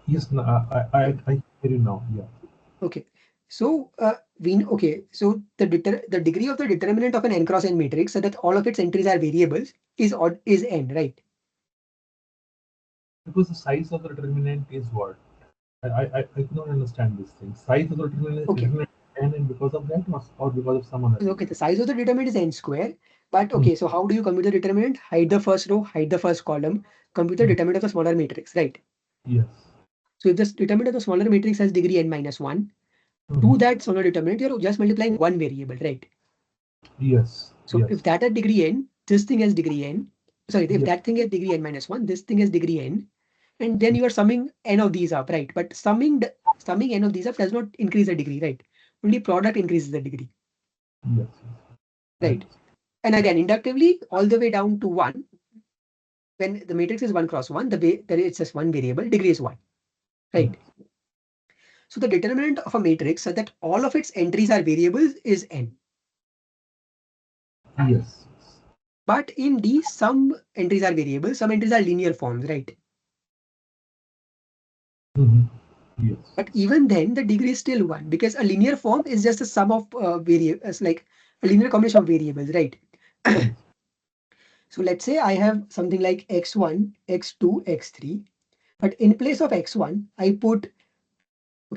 Yes, no, I hear you now. Yeah. Okay. So so the degree of the determinant of an n cross n matrix, so that all of its entries are variables, is n, right? Because the size of the determinant is what? I cannot understand this thing. Size of the Okay. determinant n, and because of that, or because of some other Okay, reason. the size of the determinant is n square. But Hmm. okay, so how do you compute the determinant? Hide the first row, hide the first column, compute the Hmm. determinant of the smaller matrix, right? Yes. So if the determinant of the smaller matrix has degree n minus 1, to Hmm. that smaller determinant, you're just multiplying one variable, right? Yes. So Yes. if that had degree n, this thing has degree n. Sorry, if Yes. that thing has degree n minus 1, this thing has degree n. And then you are summing n of these up, right? But summing n of these up does not increase the degree, right? Only product increases the degree, Yes. Yes. right? And again, inductively, all the way down to 1, when the matrix is 1 cross 1, there is just one variable, degree is 1, right? So the determinant of a matrix so that all of its entries are variables is n. Yes. But in D, some entries are variables, some entries are linear forms, right? Mhm. Yes. But even then, the degree is still 1 because a linear form is just a sum of variables, like a linear combination of variables, right? Yes. So let's say I have something like x1, x2, x3, but in place of x1,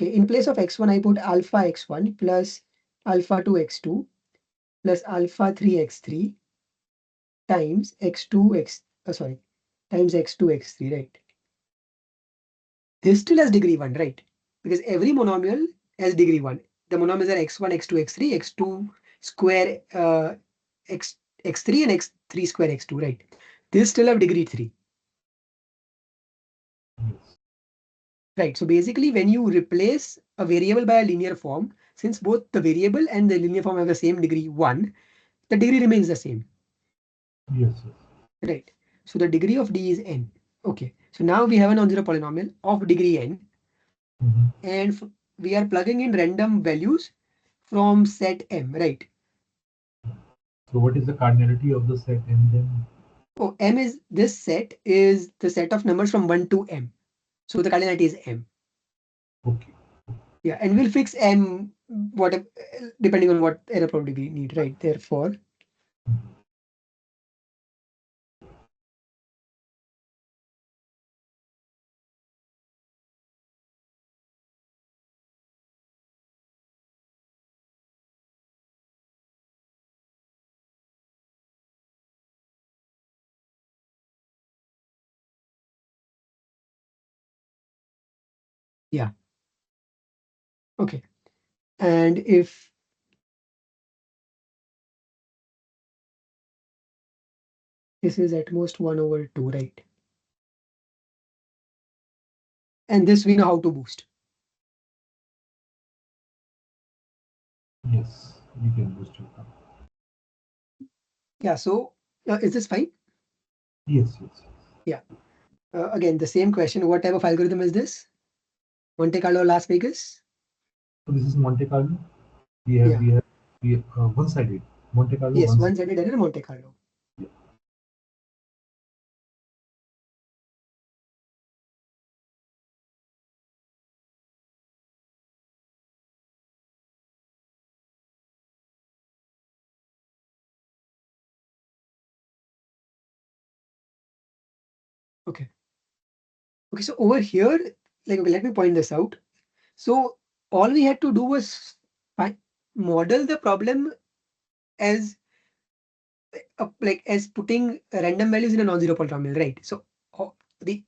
in place of x1, I put alpha x1 plus alpha 2 x2 plus alpha 3 x3 times times x2 x3, right? This still has degree 1, right? Because every monomial has degree 1. The monomials are x1, x2, x3, x2 square x x3 and x3 square x2, right? This still have degree 3. Yes. Right. So basically, when you replace a variable by a linear form, since both the variable and the linear form have the same degree 1, the degree remains the same. Yes. Right. So the degree of D is n. Okay. So now we have a non-zero polynomial of degree n, Mhm. and we are plugging in random values from set M, right? So what is the cardinality of the set M then? Oh, M is this set is the set of numbers from 1 to M. So the cardinality is M. Okay. Yeah, and we'll fix M whatever depending on what error probability we need, right? Therefore, Mhm. yeah. Okay. And if this is at most 1 over 2, right? And this we know how to boost. Yes, we can boost it up. Yeah, so is this fine? Yes, yes, yes. Yeah. Again, the same question. What type of algorithm is this? Monte Carlo, Las Vegas? So this is Monte Carlo. We have Yeah. we have we have one-sided Monte Carlo Yes, one-sided. one-sided error Monte Carlo. Yeah. Okay. Okay, so over here, like, okay, let me point this out. So all we had to do was model the problem as like as putting random values in a non-zero polynomial, right? So uh, the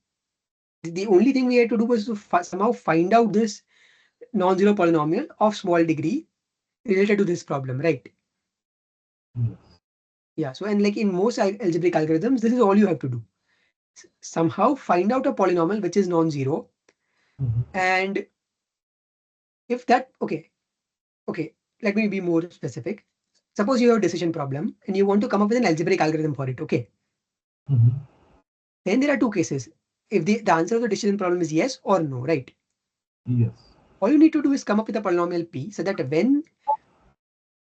the only thing we had to do was to somehow find out this non-zero polynomial of small degree related to this problem, right? Yes. Yeah. So and like in most algebraic algorithms, this is all you have to do. Somehow find out a polynomial which is non-zero, Mhm. and if that okay, let me be more specific. Suppose you have a decision problem and you want to come up with an algebraic algorithm for it, okay? Mhm. Then there are two cases. If the answer of the decision problem is yes or no, right? Yes. All you need to do is come up with a polynomial p so that when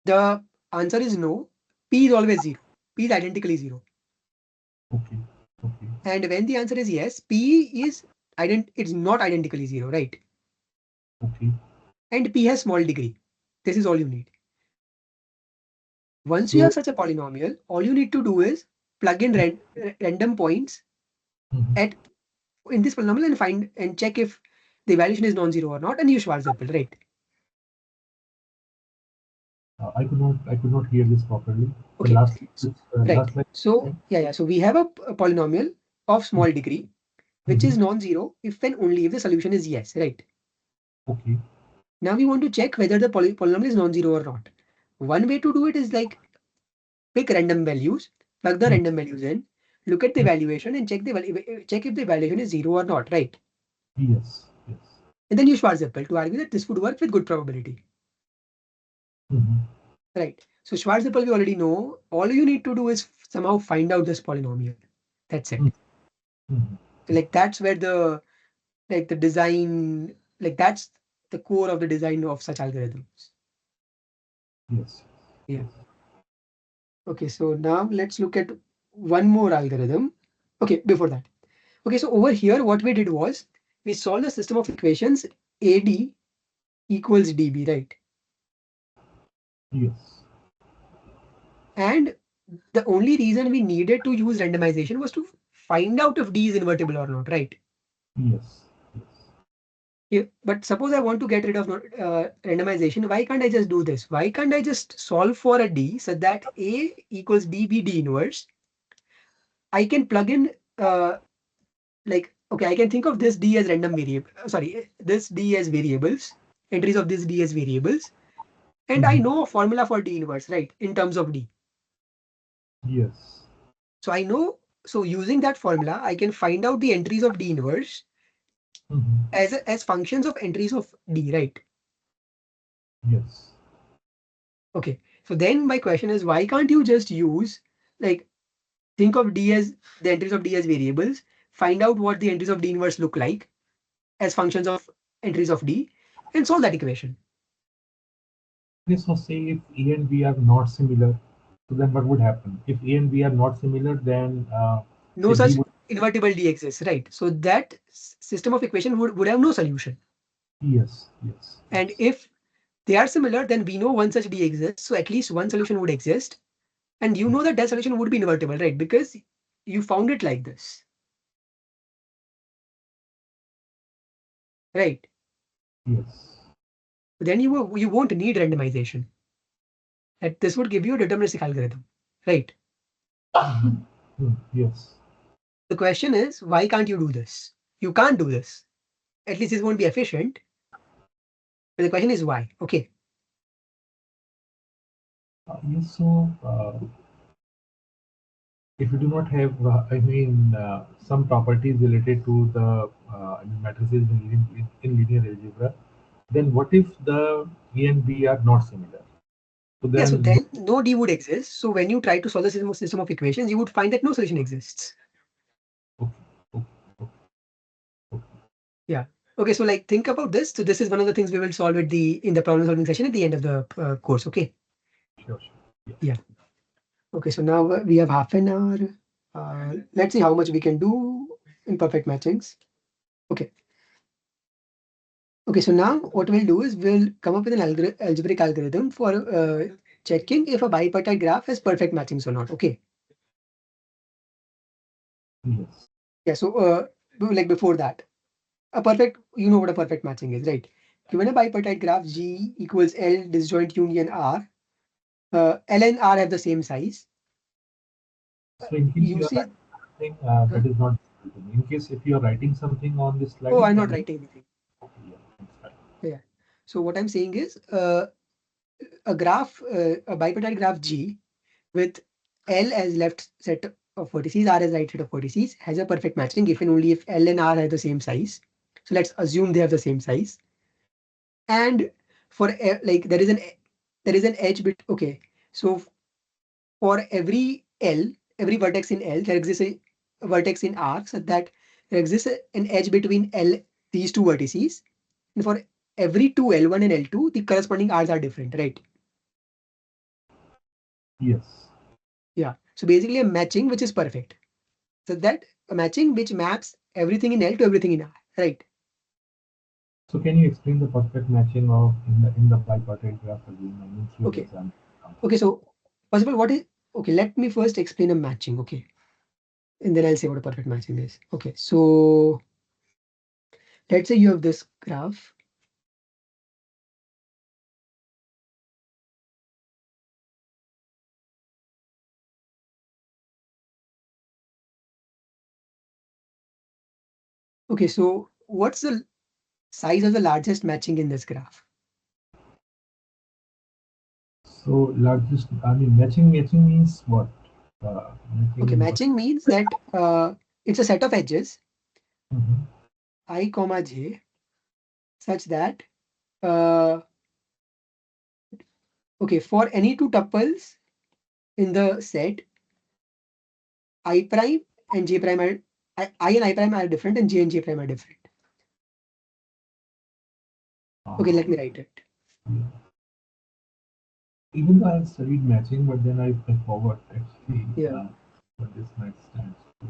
the answer is no, p is always zero. P is identically zero. Okay. Okay. And when the answer is yes, p is it's not identically zero, right? Okay. And p has small degree. This is all you need. Once you So have such a polynomial, all you need to do is plug in random points mhm. at in this polynomial and find and check if the evaluation is non-zero or not, and use Schwarzschild, right? I could not hear this properly. The Okay, right. last line. So yeah. So we have a polynomial of small degree, which Mhm. is non-zero if and only if the solution is yes, right? Okay. Now we want to check whether the polynomial is non-zero or not. One way to do it is like pick random values, plug the Mhm. random values in, look at the evaluation, and check if the evaluation is zero or not, right? Yes. Yes. And then use Schwarzschild to argue that this would work with good probability. Mhm. Right. So Schwarzschild we already know. All you need to do is somehow find out this polynomial. That's it. Mhm. Mhm. Like that's where the design, like that's the core of the design of such algorithms. Yes. Yeah. Yes. Okay. So now let's look at one more algorithm. Okay. Before that. Okay. So over here, what we did was we solved the system of equations AD equals DB, right? Yes. And the only reason we needed to use randomization was to find out if D is invertible or not, right? Yes. Yes. Yeah, but suppose I want to get rid of randomization, why can't I just do this? Why can't I just solve for a D so that A equals DB D inverse? I can plug in like okay, I can think of this D as random variable. Sorry, this D as variables, entries of this D as variables, and I Mhm. know a formula for D inverse, right? In terms of D. Yes. So I know, so using that formula, I can find out the entries of D inverse Mhm. as functions of entries of D, right? Yes. Okay. So then my question is, why can't you just use like think of D as the entries of D as variables, find out what the entries of D inverse look like as functions of entries of D, and solve that equation. This was say if A and B are not similar. So then what would happen? If A and B are not similar, then No say D such would. invertible D exists, right? So that system of equation would have no solution. Yes, yes, And yes. if they are similar, then we know one such D exists. So at least one solution would exist. And you know that that solution would be invertible, right? Because you found it like this, right? Yes. Then you won't need randomization. That this would give you a deterministic algorithm, right? Yes. The question is, why can't you do this? You can't do this. At least this won't be efficient. But the question is why? Okay. Yes. So if you do not have, some properties related to the matrices in linear algebra, then what if the A and B are not similar? So Yeah, so then, then no D would exist. So when you try to solve the system of equations, you would find that no solution exists. okay, okay, okay, Yeah. Okay, so like think about this. So this is one of the things we will solve at in the problem solving session at the end of the course. Okay. sure, sure. Yeah. Yeah. Okay, so now we have half an hour. Let's see how much we can do in perfect matchings. Okay. Okay, so now what we'll do is we'll come up with an algebraic algorithm for checking if a bipartite graph has perfect matchings or not. Okay. Yes. Yeah, so like before that, a perfect, you know what a perfect matching is, right? Given a bipartite graph G equals L disjoint union R, L and R have the same size. So in case You you are say, writing something huh? that is not visible to me. In case if you are writing something on this Oh, slide, I'm not then writing anything. okay, yeah, that's fine. Yeah. So what I'm saying is a graph, a bipartite graph G with L as left set of vertices, R as right set of vertices, has a perfect matching if and only if L and R have the same size. So let's assume they have the same size. And for like there is an edge bit. Okay, so for every vertex in L, there exists a vertex in R, so that there exists an edge between L, these two vertices. And for every two L1 and L2, the corresponding R's are different, right? Yes. Yeah. So basically a matching which is perfect. So that a matching which maps everything in L to everything in R, right? So can you explain the perfect matching of in the bipartite graph again? I mean, through the Okay. example. Okay. So first of all, what is okay? Let me first explain a matching. Okay. And then I'll say what a perfect matching is. Okay. So let's say you have this graph. Okay. So what's the size of the largest matching in this graph? So largest, I mean, matching means what? Matching Okay. in what? Matching means that it's a set of edges Mhm. I comma j such that uh, okay, for any two tuples in the set, I prime and j prime are I and I prime are different and j and j prime are different. Okay, let me write it. Yeah. Even though I have studied matching, but then I forgot actually Yeah. what this might stand for.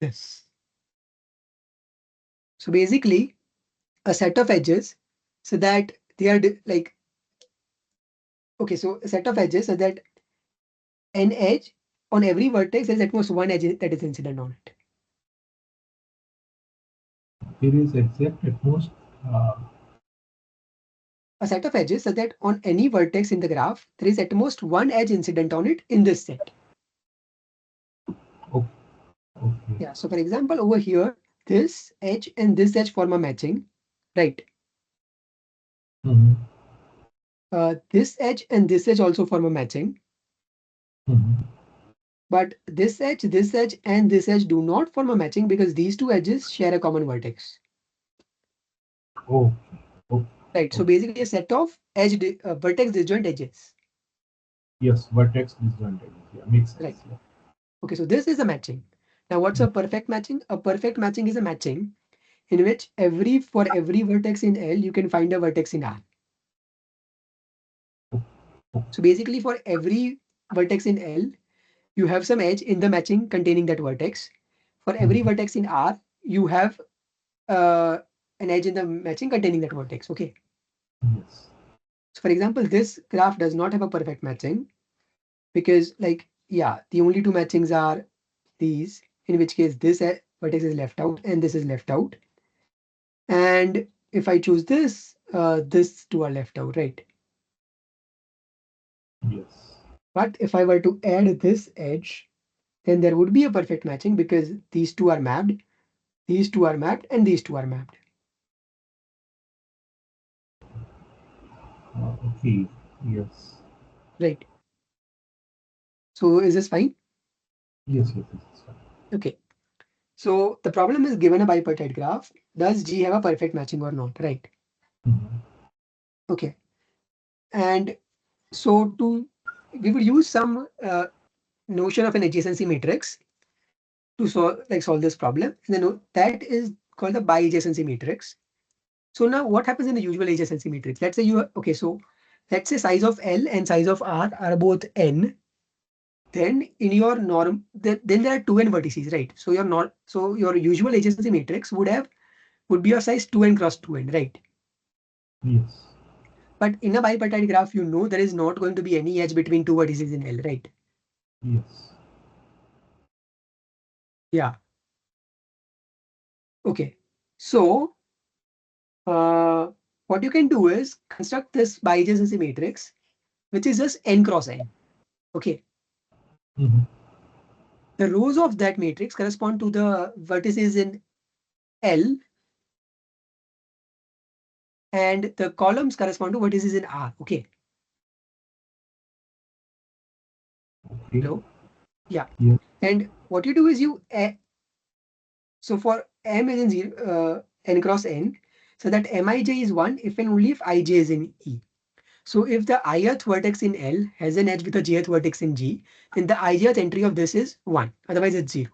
Yes. So basically, a set of edges so that they are like okay, so a set of edges so that an edge on every vertex there is at most one edge that is incident on it. There is exact at most. Uh, A set of edges so that on any vertex in the graph there is at most one edge incident on it in this set. okay, okay. Yeah. So for example, over here, this edge and this edge form a matching, right? Mhm. this edge and this edge also form a matching, but this edge, and this edge do not form a matching because these two edges share a common vertex. Okay. Okay. Right. So Okay. basically a set of vertex disjoint edges. Yes, vertex disjoint edges. Yeah, makes Right. sense. Yeah. Okay, so this is a matching. Now, what's a perfect matching? A perfect matching is a matching in which for every vertex in L, you can find a vertex in R. So basically, for every vertex in L, you have some edge in the matching containing that vertex. For every Mhm. vertex in R, you have uh, an edge in the matching containing that vertex. Okay. Yes. So for example, this graph does not have a perfect matching because, like, yeah, the only two matchings are these, in which case this vertex is left out and this is left out. And if I choose this, this two are left out, right? Yes. But if I were to add this edge, then there would be a perfect matching because these two are mapped, these two are mapped, and these two are mapped. Okay. Yes. Right. So is this fine? Yes. Yes. Yes. It's fine. Okay. So the problem is given a bipartite graph. Does G have a perfect matching or not? Right. Mhm. Okay. And so we would use some notion of an adjacency matrix to solve this problem. And then that is called the bi-adjacency matrix. So now what happens in the usual adjacency matrix? Let's say let's say size of L and size of R are both n. Then in your norm, then there are two n vertices, right? So your usual adjacency matrix would be your size 2n cross 2n, right? Yes. But in a bipartite graph, there is not going to be any edge between two vertices in L, right? Yes. Yeah. Okay. So uh, what you can do is construct this bi-adjacency matrix, which is just n cross n. Okay. Mhm. The rows of that matrix correspond to the vertices in L, and the columns correspond to vertices in R. Okay. Okay. Hello. Yeah. Yes. And what you do is so for m is in n cross n, so that mij is 1 if and only if ij is in E. So if the ith vertex in L has an edge with the jth vertex in G, then the ijth entry of this is 1. Otherwise, it's 0.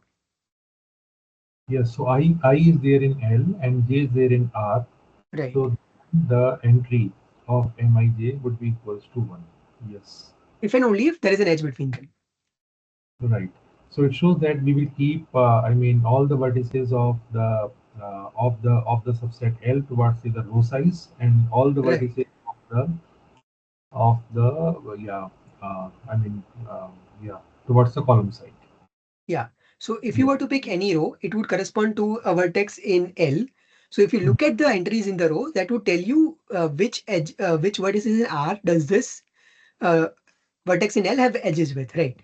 Yes. So I is there in L and J is there in R. Right. So the entry of Mij would be equals to 1. Yes. If and only if there is an edge between them. Right. So it shows that we will keep, I mean, all the vertices of the subset L towards the row size, and all the Right. vertices of the I mean, yeah, towards the column side. Yeah. So if you Yes. were to pick any row, it would correspond to a vertex in L. So if you Mm. look at the entries in the row, that would tell you which vertices in R does this uh, vertex in L have edges with, right?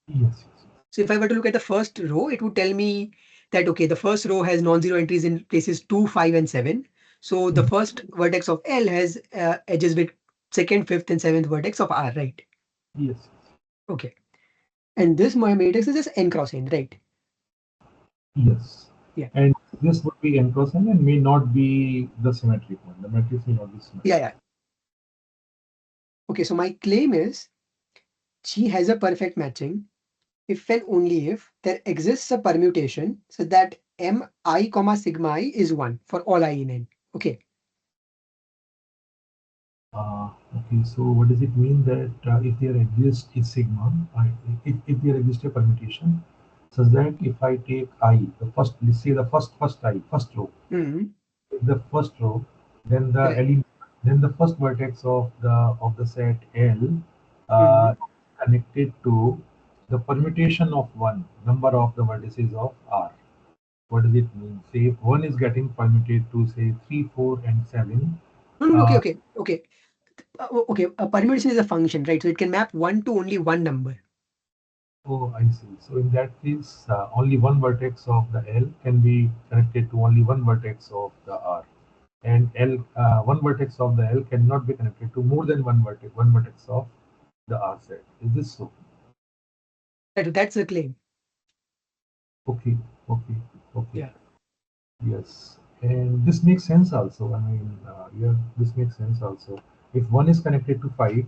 Yes. Yes. So if I were to look at the first row, it would tell me that, okay, the first row has non-zero entries in places 2, 5, and 7. So the Mhm. first vertex of L has edges with second, fifth, and seventh vertex of R, right? Yes. Okay. And this matrix is just n cross n, right? Yes. Yeah. And this would be n cross n and may not be the symmetric one. The matrix may not be Yeah, symmetric. yeah. Okay, so my claim is G has a perfect matching if and only if there exists a permutation so that mi comma sigma I is 1 for all I in n. Okay. Okay, so what does it mean that if there exists a sigma, if there exists a permutation, such that if I take I, let's say the first row, Hmm. the first row, then the Right. element, then the first vertex of the set L Hmm. connected to the permutation of one number of the vertices of R. What does it mean? Say if one is getting permuted to say 3, 4, and 7. No, no, no, okay, Uh, okay, okay. Okay, a permutation is a function, right? So it can map one to only one number. Oh, I see. So in that case, only one vertex of the L can be connected to only one vertex of the R. and L, one vertex of the L cannot be connected to more than one vertex of the R set. Is this so? That's the claim. Okay, okay, okay. Yeah. Yes, and this makes sense also. I mean, yeah, this makes sense also. If one is connected to 5,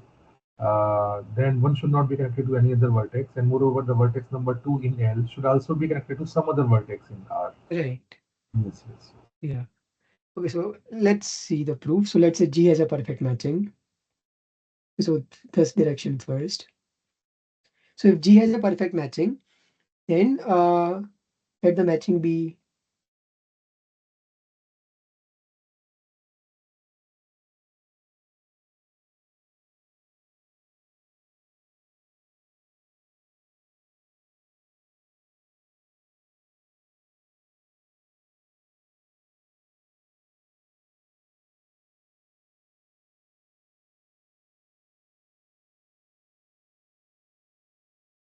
then one should not be connected to any other vertex, and moreover, the vertex number 2 in L should also be connected to some other vertex in R. Right. Yes, yes. Yeah. Okay, so let's see the proof. So let's say G has a perfect matching. So this direction first. So if G has a perfect matching, then let the matching be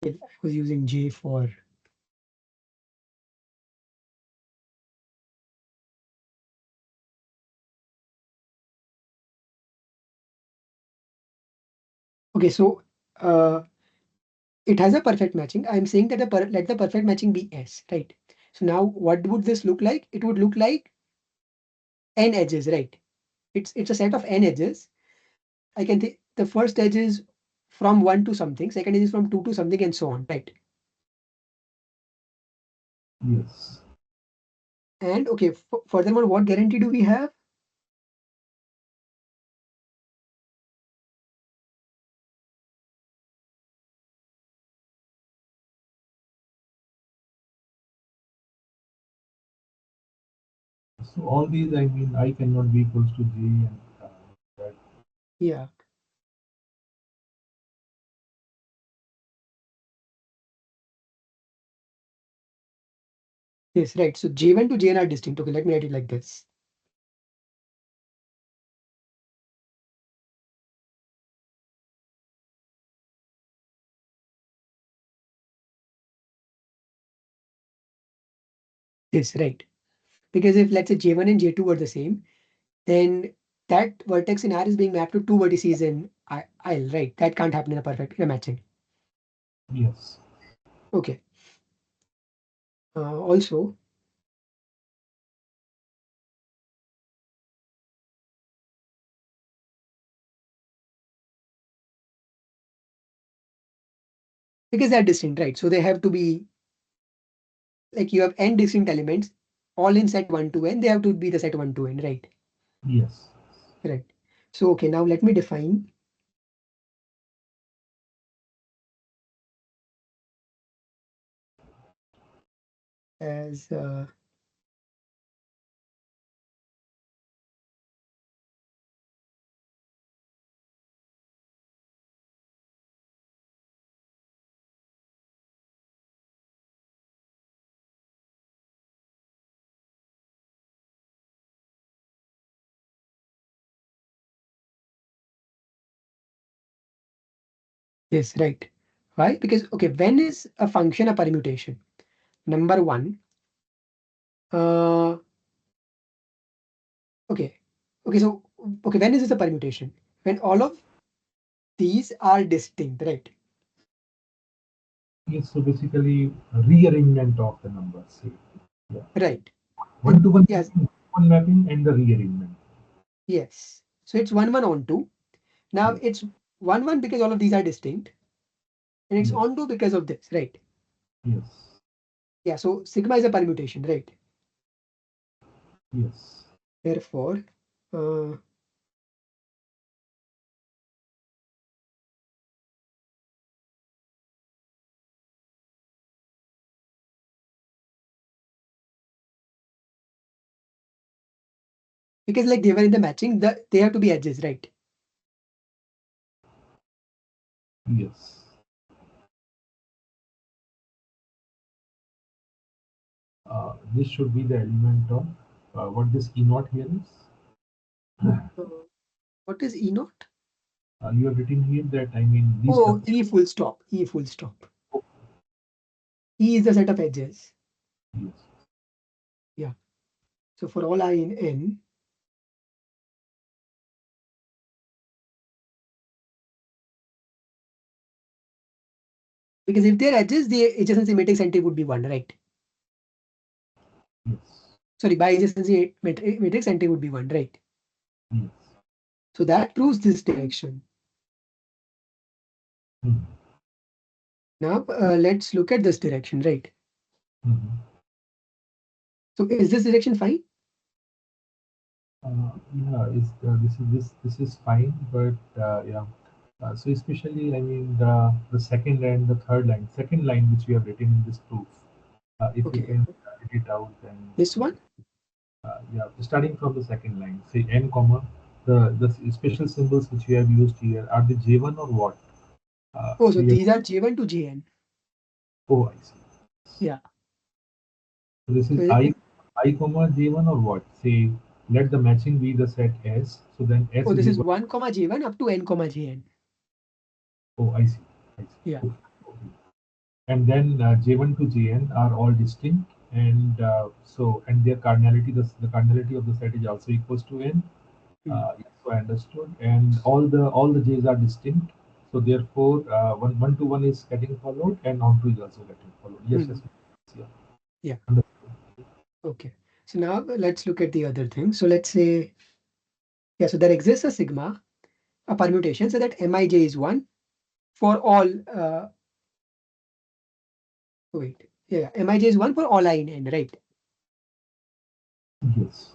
I was using J for okay, so it has a perfect matching. I'm saying that let the perfect matching be S, right? So now what would this look like? It would look like n edges, right? It's a set of n edges. I can think the first edge is from 1 to something, second edge is from 2 to something, and so on, right? Yes. And okay, furthermore, what guarantee do we have? So all these, I mean, I cannot be equals to J and that. Yeah. Yes, right. So J1 to Jn are distinct. Okay, let me write it like this. Yes, right. Because if let's say J1 and J2 were the same, then that vertex in R is being mapped to two vertices in I, right? That can't happen in a perfect in a matching. Yes. Okay. Also, because they're distinct, right? So they have to be like you have n distinct elements, all in set 1 to n. They have to be the set 1 to n, right? Yes. Right. So okay, now let me define as yes, right. Why? Because okay, when is a function a permutation? Number one, uh, okay, okay. So okay, when is this a permutation? When all of these are distinct, right? Yes. So basically, rearrangement of the numbers. Say. Yeah. Right. One to Yes, one mapping, and the rearrangement. yes. So it's 1 1 on 2. Now Yes. it's 1 1 because all of these are distinct, and it's Yes. on 2 because of this, right? Yes. Yeah. So sigma is a permutation, right? Yes. Therefore, uh, because like they were in the matching, they have to be edges, right? Yes. This should be the element of what this E naught here is. What is E naught? You have written here that I mean these Oh, terms. E full stop. E full stop. E is the set of edges. Yes. Yeah. So for all I in N, Because if they're edges, the adjacency matrix entry would be 1, right? Yes. Sorry, by adjacency matrix entry would be 1, right? Yes. So that proves this direction. Mhm. Now let's look at this direction, right? Mhm. So is this direction fine? Yeah, this is fine, but yeah. So especially, I mean, the second and the third line, second line which we have written in this proof, if you Okay, can edit it out, then this one. yeah, starting from the second line, say n comma, the special symbols which we have used here are the J1 or what? Oh, So so you have, these are J1 to Jn. oh, I see. Yeah. So this is So I comma J1 or what? Say let the matching be the set S. So then S oh, is this is equal. 1 comma J1 up to n comma Jn. Oh, I see. I see. Yeah. Okay. Okay. And then J1 to Jn are all distinct, and so and their cardinality, the cardinality of the set is also equals to n. Hmm. Yes, so I understood. And all the J's are distinct. So therefore, one to one is getting followed, and on to is also getting followed. Yes, Hmm. yes, yeah, Yeah. understood. Okay. So now let's look at the other thing. So let's say, yeah, so there exists a sigma, a permutation, so that Mij is 1 for all, wait, yeah, Mij is 1 for all I in n, right? Yes.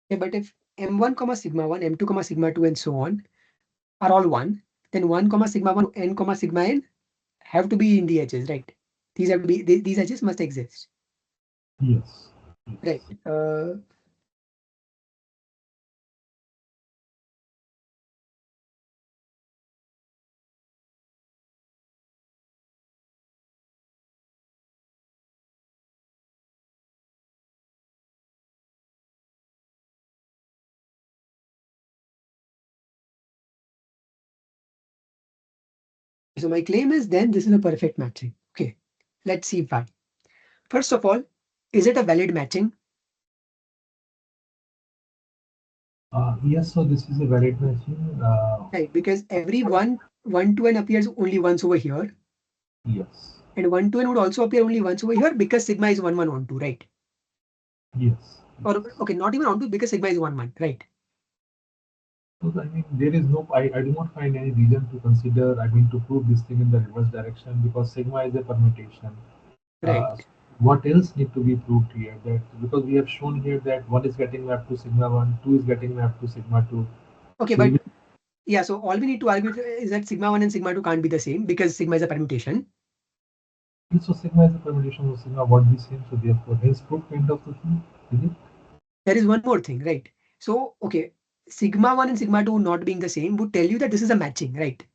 Yeah, but if M1 comma sigma 1, M2 comma sigma 2, and so on are all 1, then 1 comma sigma 1, n comma sigma n have to be in the edges, right? These have to be, these edges must exist, Yes. right? Yes. So my claim is then this is a perfect matching. Okay, let's see why. First of all, is it a valid matching? Yes, so this is a valid machine. Right, because every 1 to n appears only once over here, Yes. and 1 to n would also appear only once over here because sigma is 1 1 on 2, right? Yes. Or Yes. okay, not even on 2 because sigma is 1 1, right? So I mean, there is no. I do not find any reason to consider. I mean, to prove this thing in the reverse direction because sigma is a permutation. Uh, Right. what else need to be proved here? That because we have shown here that one is getting mapped to sigma one, two is getting mapped to sigma two. Okay, So but even yeah, so all we need to argue is that sigma 1 and sigma 2 can't be the same because sigma is a permutation. so sigma is a permutation of sigma won't be same. So therefore, hence proof kind of the thing, is it? There is one more thing, right? So, okay, sigma 1 and sigma 2 not being the same would tell you that this is a matching, right?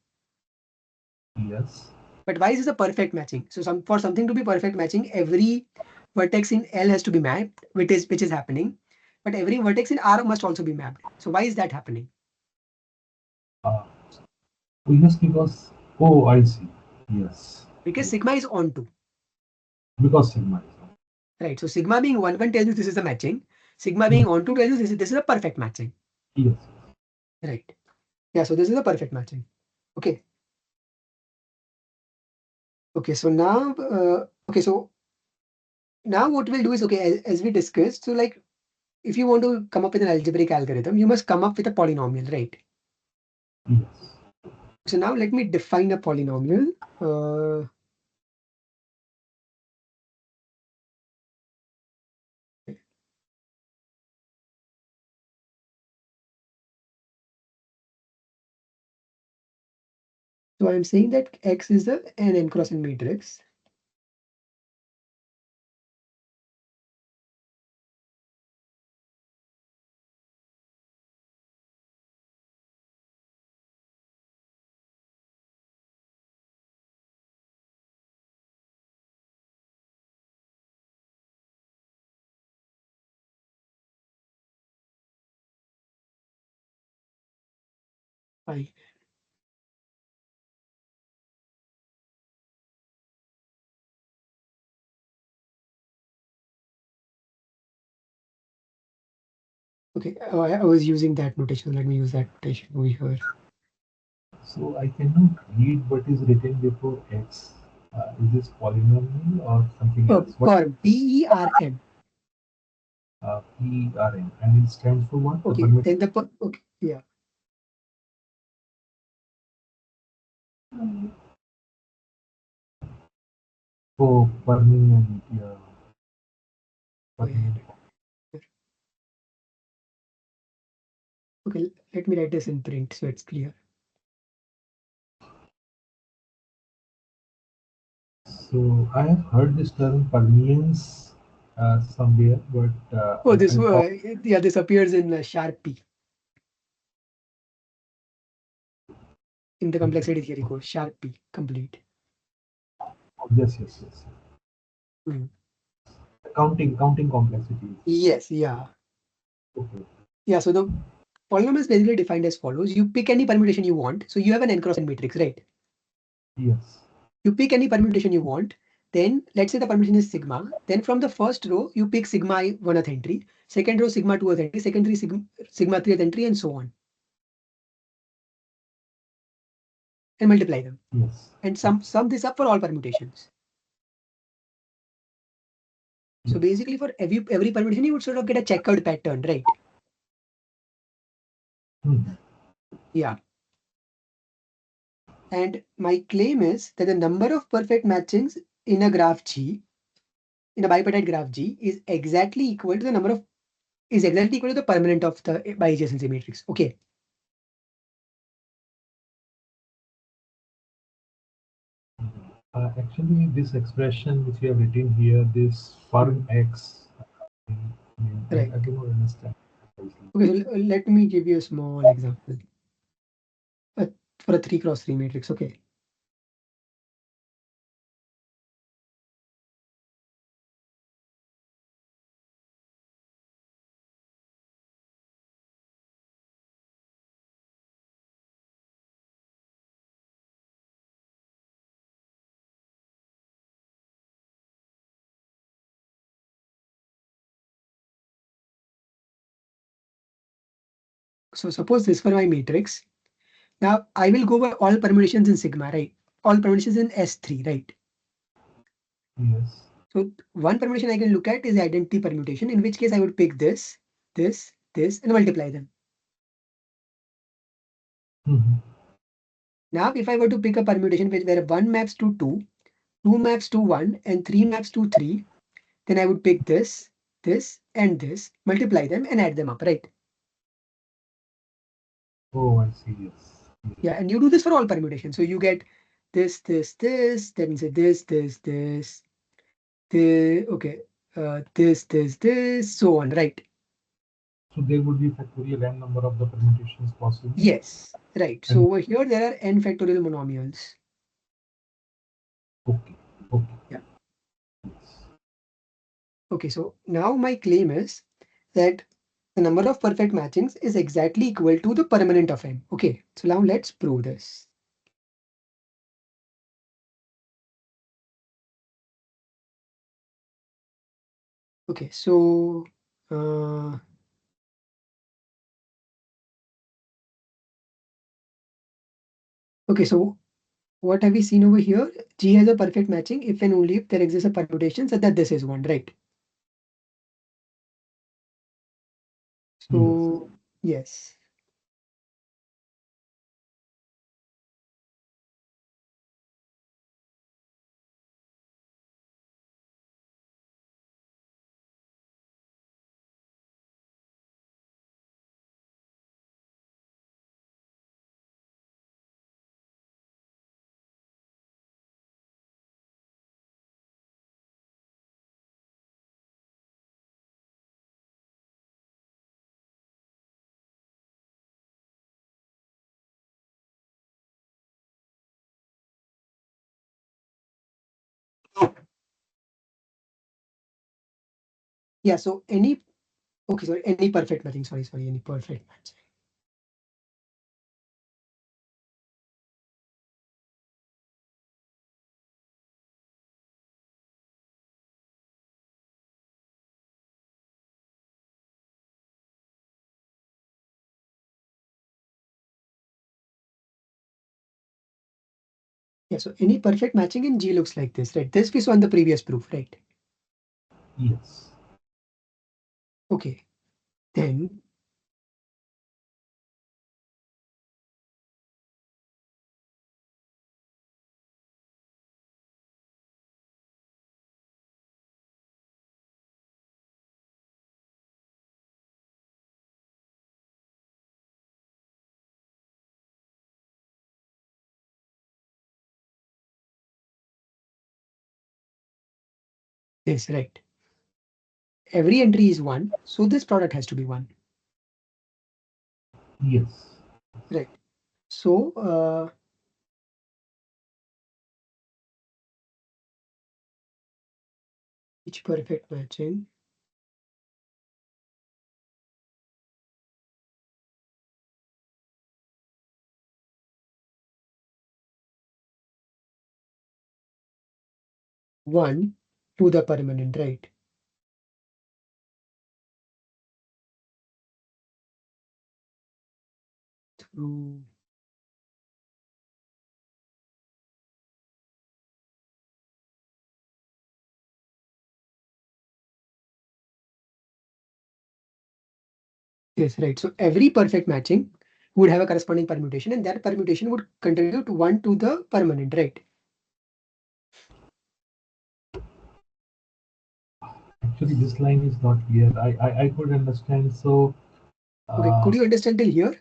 Yes. But why is this a perfect matching? So for something to be perfect matching, every vertex in L has to be mapped, which is happening. But every vertex in R must also be mapped. So why is that happening? Uh, yes, because I see. Yes. Because Yes. sigma is on 2, Because sigma is on. right? So sigma being 1 1 tells you this is a matching. Sigma Hmm. being on 2 tells you this is a perfect matching. Yes. Right. Yeah, so this is a perfect matching. Okay. Okay, so now okay, so now what we'll do is okay, as we discussed, so like if you want to come up with an algebraic algorithm, you must come up with a polynomial, right? Yes. So now let me define a polynomial. Uh, so I'm saying that X is an n cross n matrix. I. Okay, I was using that notation. Let me use that notation over here. So I cannot read what is written before x. Is this polynomial or something else? What Perm, PERM. PRN, and it stands for what? The Okay, permit. then okay, yeah. Oh, permanent. Yeah, Oh, yeah. permanent. Okay, let me write this in print so it's clear. So I have heard this term permeance somewhere, but Oh, I, this I thought yeah, this appears in Sharpie in the complexity theory course. Sharpie complete. oh, yes, yes, yes. Mm. Counting complexities. Yes, yeah, Okay. yeah. So the polynomial is basically defined as follows: you pick any permutation you want. So you have an n cross n matrix, right? Yes. You pick any permutation you want. Then let's say the permutation is sigma. Then from the first row, you pick sigma I 1th entry, second row sigma 2th entry, second three sigma 3rd entry, and so on, and multiply them. Yes. And sum this up for all permutations. So Yes. basically, for every permutation, you would sort of get a checkered pattern, right? Hmm. Yeah. And my claim is that the number of perfect matchings in a graph G, in a bipartite graph G, is exactly equal to the number of is exactly equal to the permanent of the bi-adjacency matrix. Okay. Actually, this expression which we have written here, this Hmm. firm x, I Right. do not understand. Okay. So let me give you a small example uh, for a 3 cross 3 matrix. Okay. So suppose this for my matrix. Now I will go by all permutations in sigma, right? All permutations in S3, right? Yes. So one permutation I can look at is the identity permutation, in which case I would pick this, and multiply them. Mhm. Now, if I were to pick a permutation where 1 maps to 2, 2 maps to 1, and 3 maps to 3, then I would pick this, and this, multiply them, and add them up, right? Oh, I see. Yes. Yes. Yeah, and you do this for all permutations. So you get this, then say okay, this, so on, right? So there would be factorial n number of the permutations possible. Yes, right. So And over here, there are n factorial monomials. okay, okay, Yeah. yes. Okay, so now my claim is that the number of perfect matchings is exactly equal to the permanent of M. Okay, so now let's prove this. Okay, so uh, okay, so what have we seen over here? G has a perfect matching if and only if there exists a permutation such that this is one, right? Yes. So yes. Yeah, so any okay, so any perfect matching, sorry, any perfect matching. Yeah, so any perfect matching in G looks like this, right? This we saw in the previous proof, right? Yes. Okay, then this, right? Every entry is 1, so this product has to be 1, Yes. right? So each perfect matching one to the permanent, right? Through this, right? So every perfect matching would have a corresponding permutation, and that permutation would contribute 1 to the permanent, right? Actually, this line is not clear. I could understand. So, Okay, uh, could you understand till here?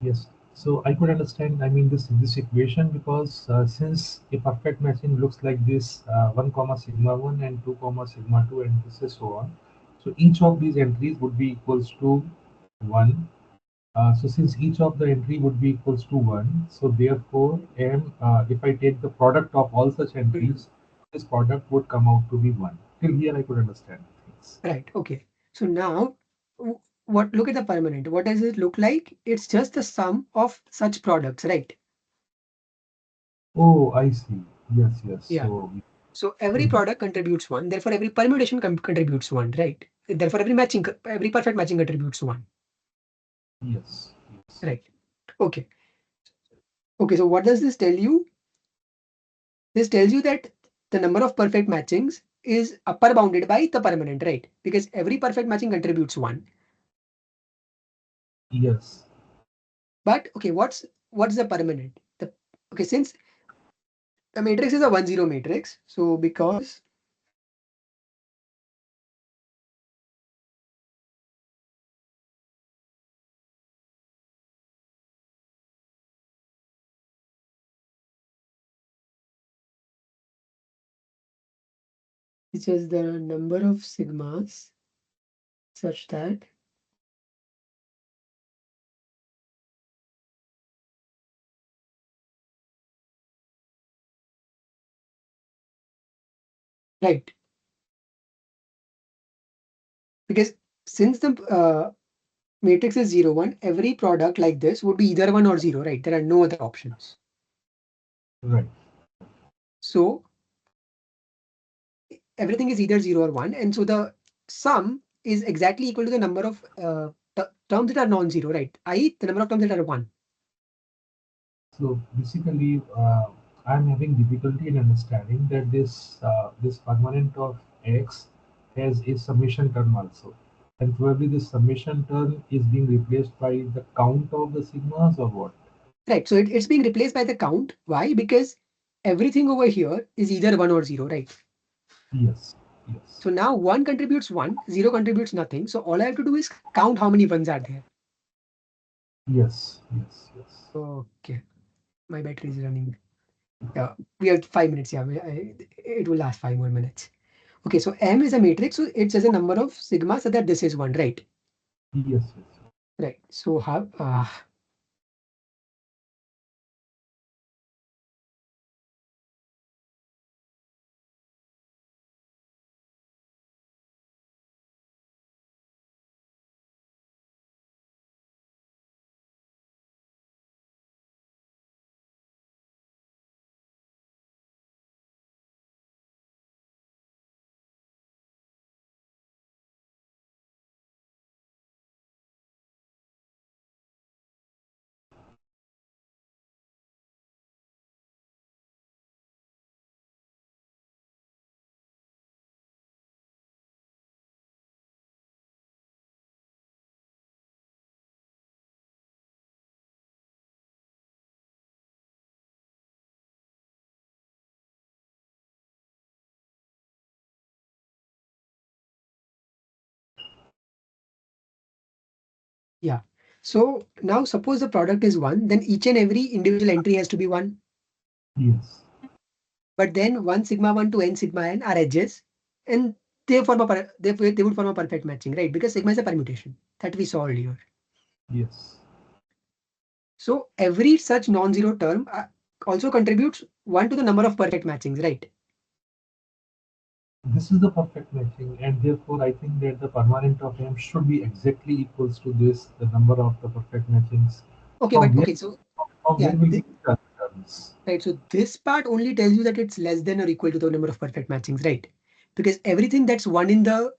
yes. So I could understand. I mean, this equation because since a perfect matching looks like this, 1 comma sigma 1 and 2 comma sigma 2 and this is so on. So each of these entries would be equals to 1. So since each of the entry would be equals to 1, so therefore if I take the product of all such Mhm. entries, this product would come out to be 1. Till here I could understand things. Right. Okay. So now, what? Look at the permanent. What does it look like? It's just the sum of such products, right? Oh, I see. Yes, yes. Yeah. So, So every mhm. product contributes 1. Therefore, every permutation contributes 1, right? Therefore, every perfect matching contributes 1, Yes, yes. right? Okay. Okay. So what does this tell you? This tells you that the number of perfect matchings is upper bounded by the permanent, right? Because every perfect matching contributes 1. Yes. But okay, what's the permanent? The okay, since the matrix is a 1-0 matrix, so because it's just the number of sigmas such that right, because since the matrix is 0, 1, every product like this would be either 1 or 0, right? There are no other options. Right. So everything is either 0 or 1, and so the sum is exactly equal to the number of terms that are non-zero, right? I.e., the number of terms that are 1. So basically, I'm having difficulty in understanding that this permanent of x has a summation term also, and probably this summation term is being replaced by the count of the sigmas or what? Right. So it's being replaced by the count. Why? Because everything over here is either 1 or 0, right? Yes, yes, So now 1 contributes 1, 0 contributes nothing. So all I have to do is count how many ones are there. yes, yes, yes. Okay. My battery is running. Yeah. We have 5 minutes. Yeah. It will last 5 more minutes. Okay. So M is a matrix. So it's just a number of sigma so that this is 1, right? Yes, yes. Right. So how, Yeah. So now suppose the product is 1, then each and every individual entry has to be 1. Yes. But then 1 sigma 1 to n sigma n are edges, and they form a they would form a perfect matching, right? Because sigma is a permutation that we saw earlier. Yes. So every such non-zero term also contributes 1 to the number of perfect matchings, right? This is the perfect matching, and therefore I think that the permanent of M should be exactly equals to this, the number of the perfect matchings. Okay, From but where okay, so from yeah, where will be the other terms? right. So this part only tells you that it's less than or equal to the number of perfect matchings, right? Because everything that's 1 in the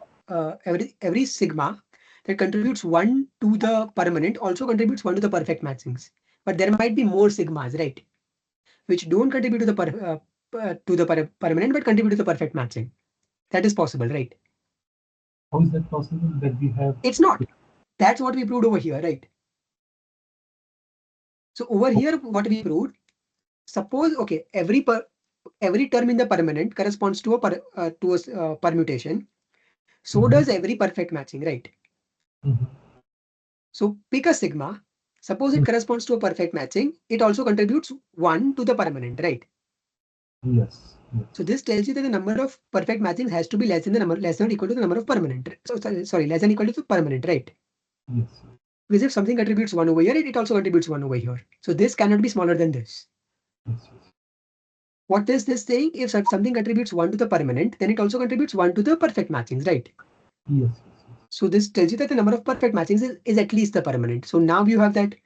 every sigma that contributes 1 to the permanent also contributes 1 to the perfect matchings. But there might be more sigmas, right? Which don't contribute to the permanent but contribute to the perfect matching. That is possible, right? How is that possible that we have? It's not. That's what we proved over here, right? So over here, what we proved, suppose okay, every term in the permanent corresponds to a permutation. So Mhm, does every perfect matching, right? mhm, So pick a sigma. Suppose it mhm. corresponds to a perfect matching. It also contributes 1 to the permanent, right? Yes, So yes, this tells you that the number of perfect matchings has to be less than or equal to the number of permanent. So sorry, less than or equal to the permanent, right? yes, Because if something contributes 1 over here, it also contributes 1 over here. So this cannot be smaller than this. yes, yes, What is this saying? If something contributes 1 to the permanent, then it also contributes 1 to the perfect matchings, right? yes, yes, yes. So this tells you that the number of perfect matchings is at least the permanent. So now you have that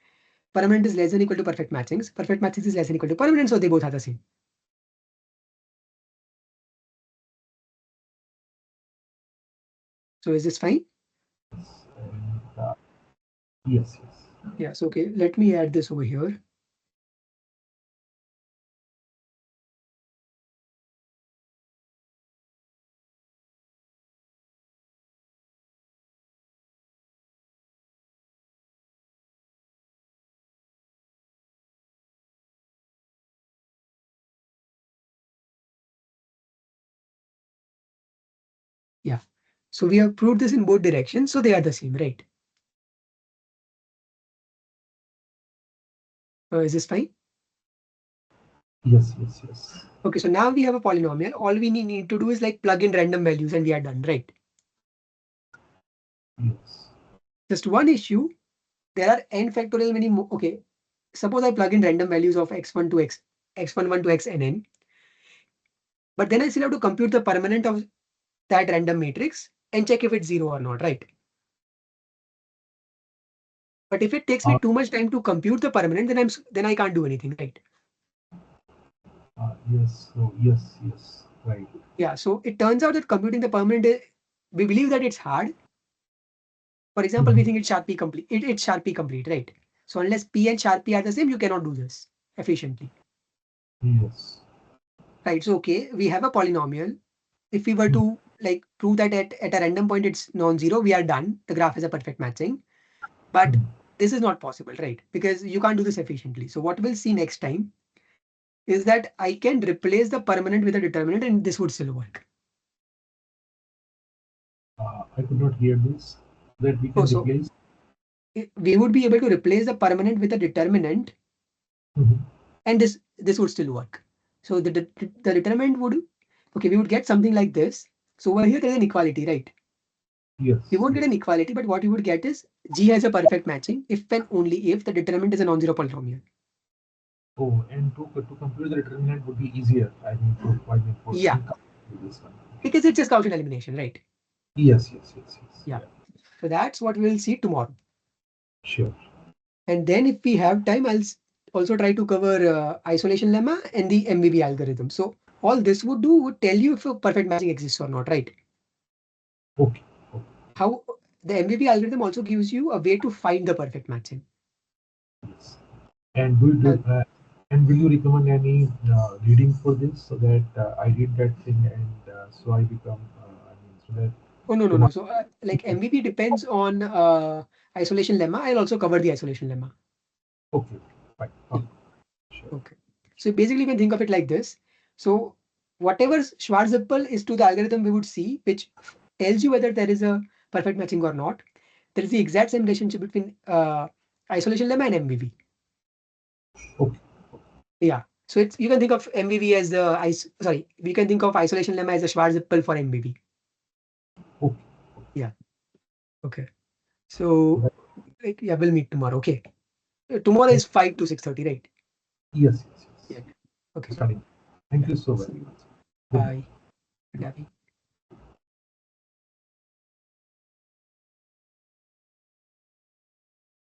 permanent is less than or equal to perfect matchings. Perfect matchings is less than or equal to permanent, so they both are the same. So is this fine? And, yes, yes. Yeah, so okay, let me add this over here. Yeah. So we have proved this in both directions, so they are the same, right? Is this fine? Yes, yes, yes. Okay, so now we have a polynomial. All we need to do is like plug in random values and we are done, right? Yes. Just one issue. There are n factorial many more. Okay, suppose I plug in random values of x1 to x11 to xnn, but then I still have to compute the permanent of that random matrix and check if it's zero or not, right? But if it takes me Uh, too much time to compute the permanent, then I can't do anything, right? yes. So yes, yes. Right. Yeah. So it turns out that computing the permanent, we believe that it's hard. For example, we Mhm. think it's sharp p complete. It's sharp p complete, right? So unless p and sharp p are the same, you cannot do this efficiently, Yes. right? So okay, we have a polynomial. If we were Mhm. to like prove that at a random point it's non-zero, we are done. The graph is a perfect matching. But Mhm. this is not possible, right? Because you can't do this efficiently. So what we'll see next time is that I can replace the permanent with a determinant and this would still work. I could not hear this. That we Oh, can so replace. we would be able to replace the permanent with a determinant Mhm. and this would still work. So the determinant would, okay, we would get something like this. So over here there is an equality, right? We Yes. won't get Yes. an equality, but what we would get is G has a perfect matching if and only if the determinant is a non-zero polynomial. Oh, and to compute the determinant would be easier. I mean, Yeah, this one. Okay. because it's just Gaussian elimination, right? Yes. Yes. Yes. Yes. Yeah. Yeah. So that's what we'll see tomorrow. Sure. And then if we have time, also try to cover isolation lemma and the MVB algorithm. So all this would tell you if a perfect matching exists or not, right? Okay. Okay. How the MVB algorithm also gives you a way to find the perfect matching. Yes. And will Uh, do. And will you recommend any reading for this so that I read that thing and so I become. I mean, so that oh no no no. tomorrow. So like MVB depends on isolation lemma. I'll also cover the isolation lemma. Okay. Fine. Yeah. Okay. Sure. Okay. So basically, you can think of it like this. So whatever Schwarzschild is to the algorithm we would see, which tells you whether there is a perfect matching or not. there is the exact same relationship between isolation lemma and MVV. Okay. Yeah. So it's, you can think of MVV as the we can think of isolation lemma as a Schwarzschild for MVV. Okay. Yeah. Okay. So yeah, we'll meet tomorrow. Okay. Tomorrow is 5 to 6:30, right? Yes. Yeah. Okay. Fine. Thank Yeah. you so very See you. much. Good night. Bye. Good night.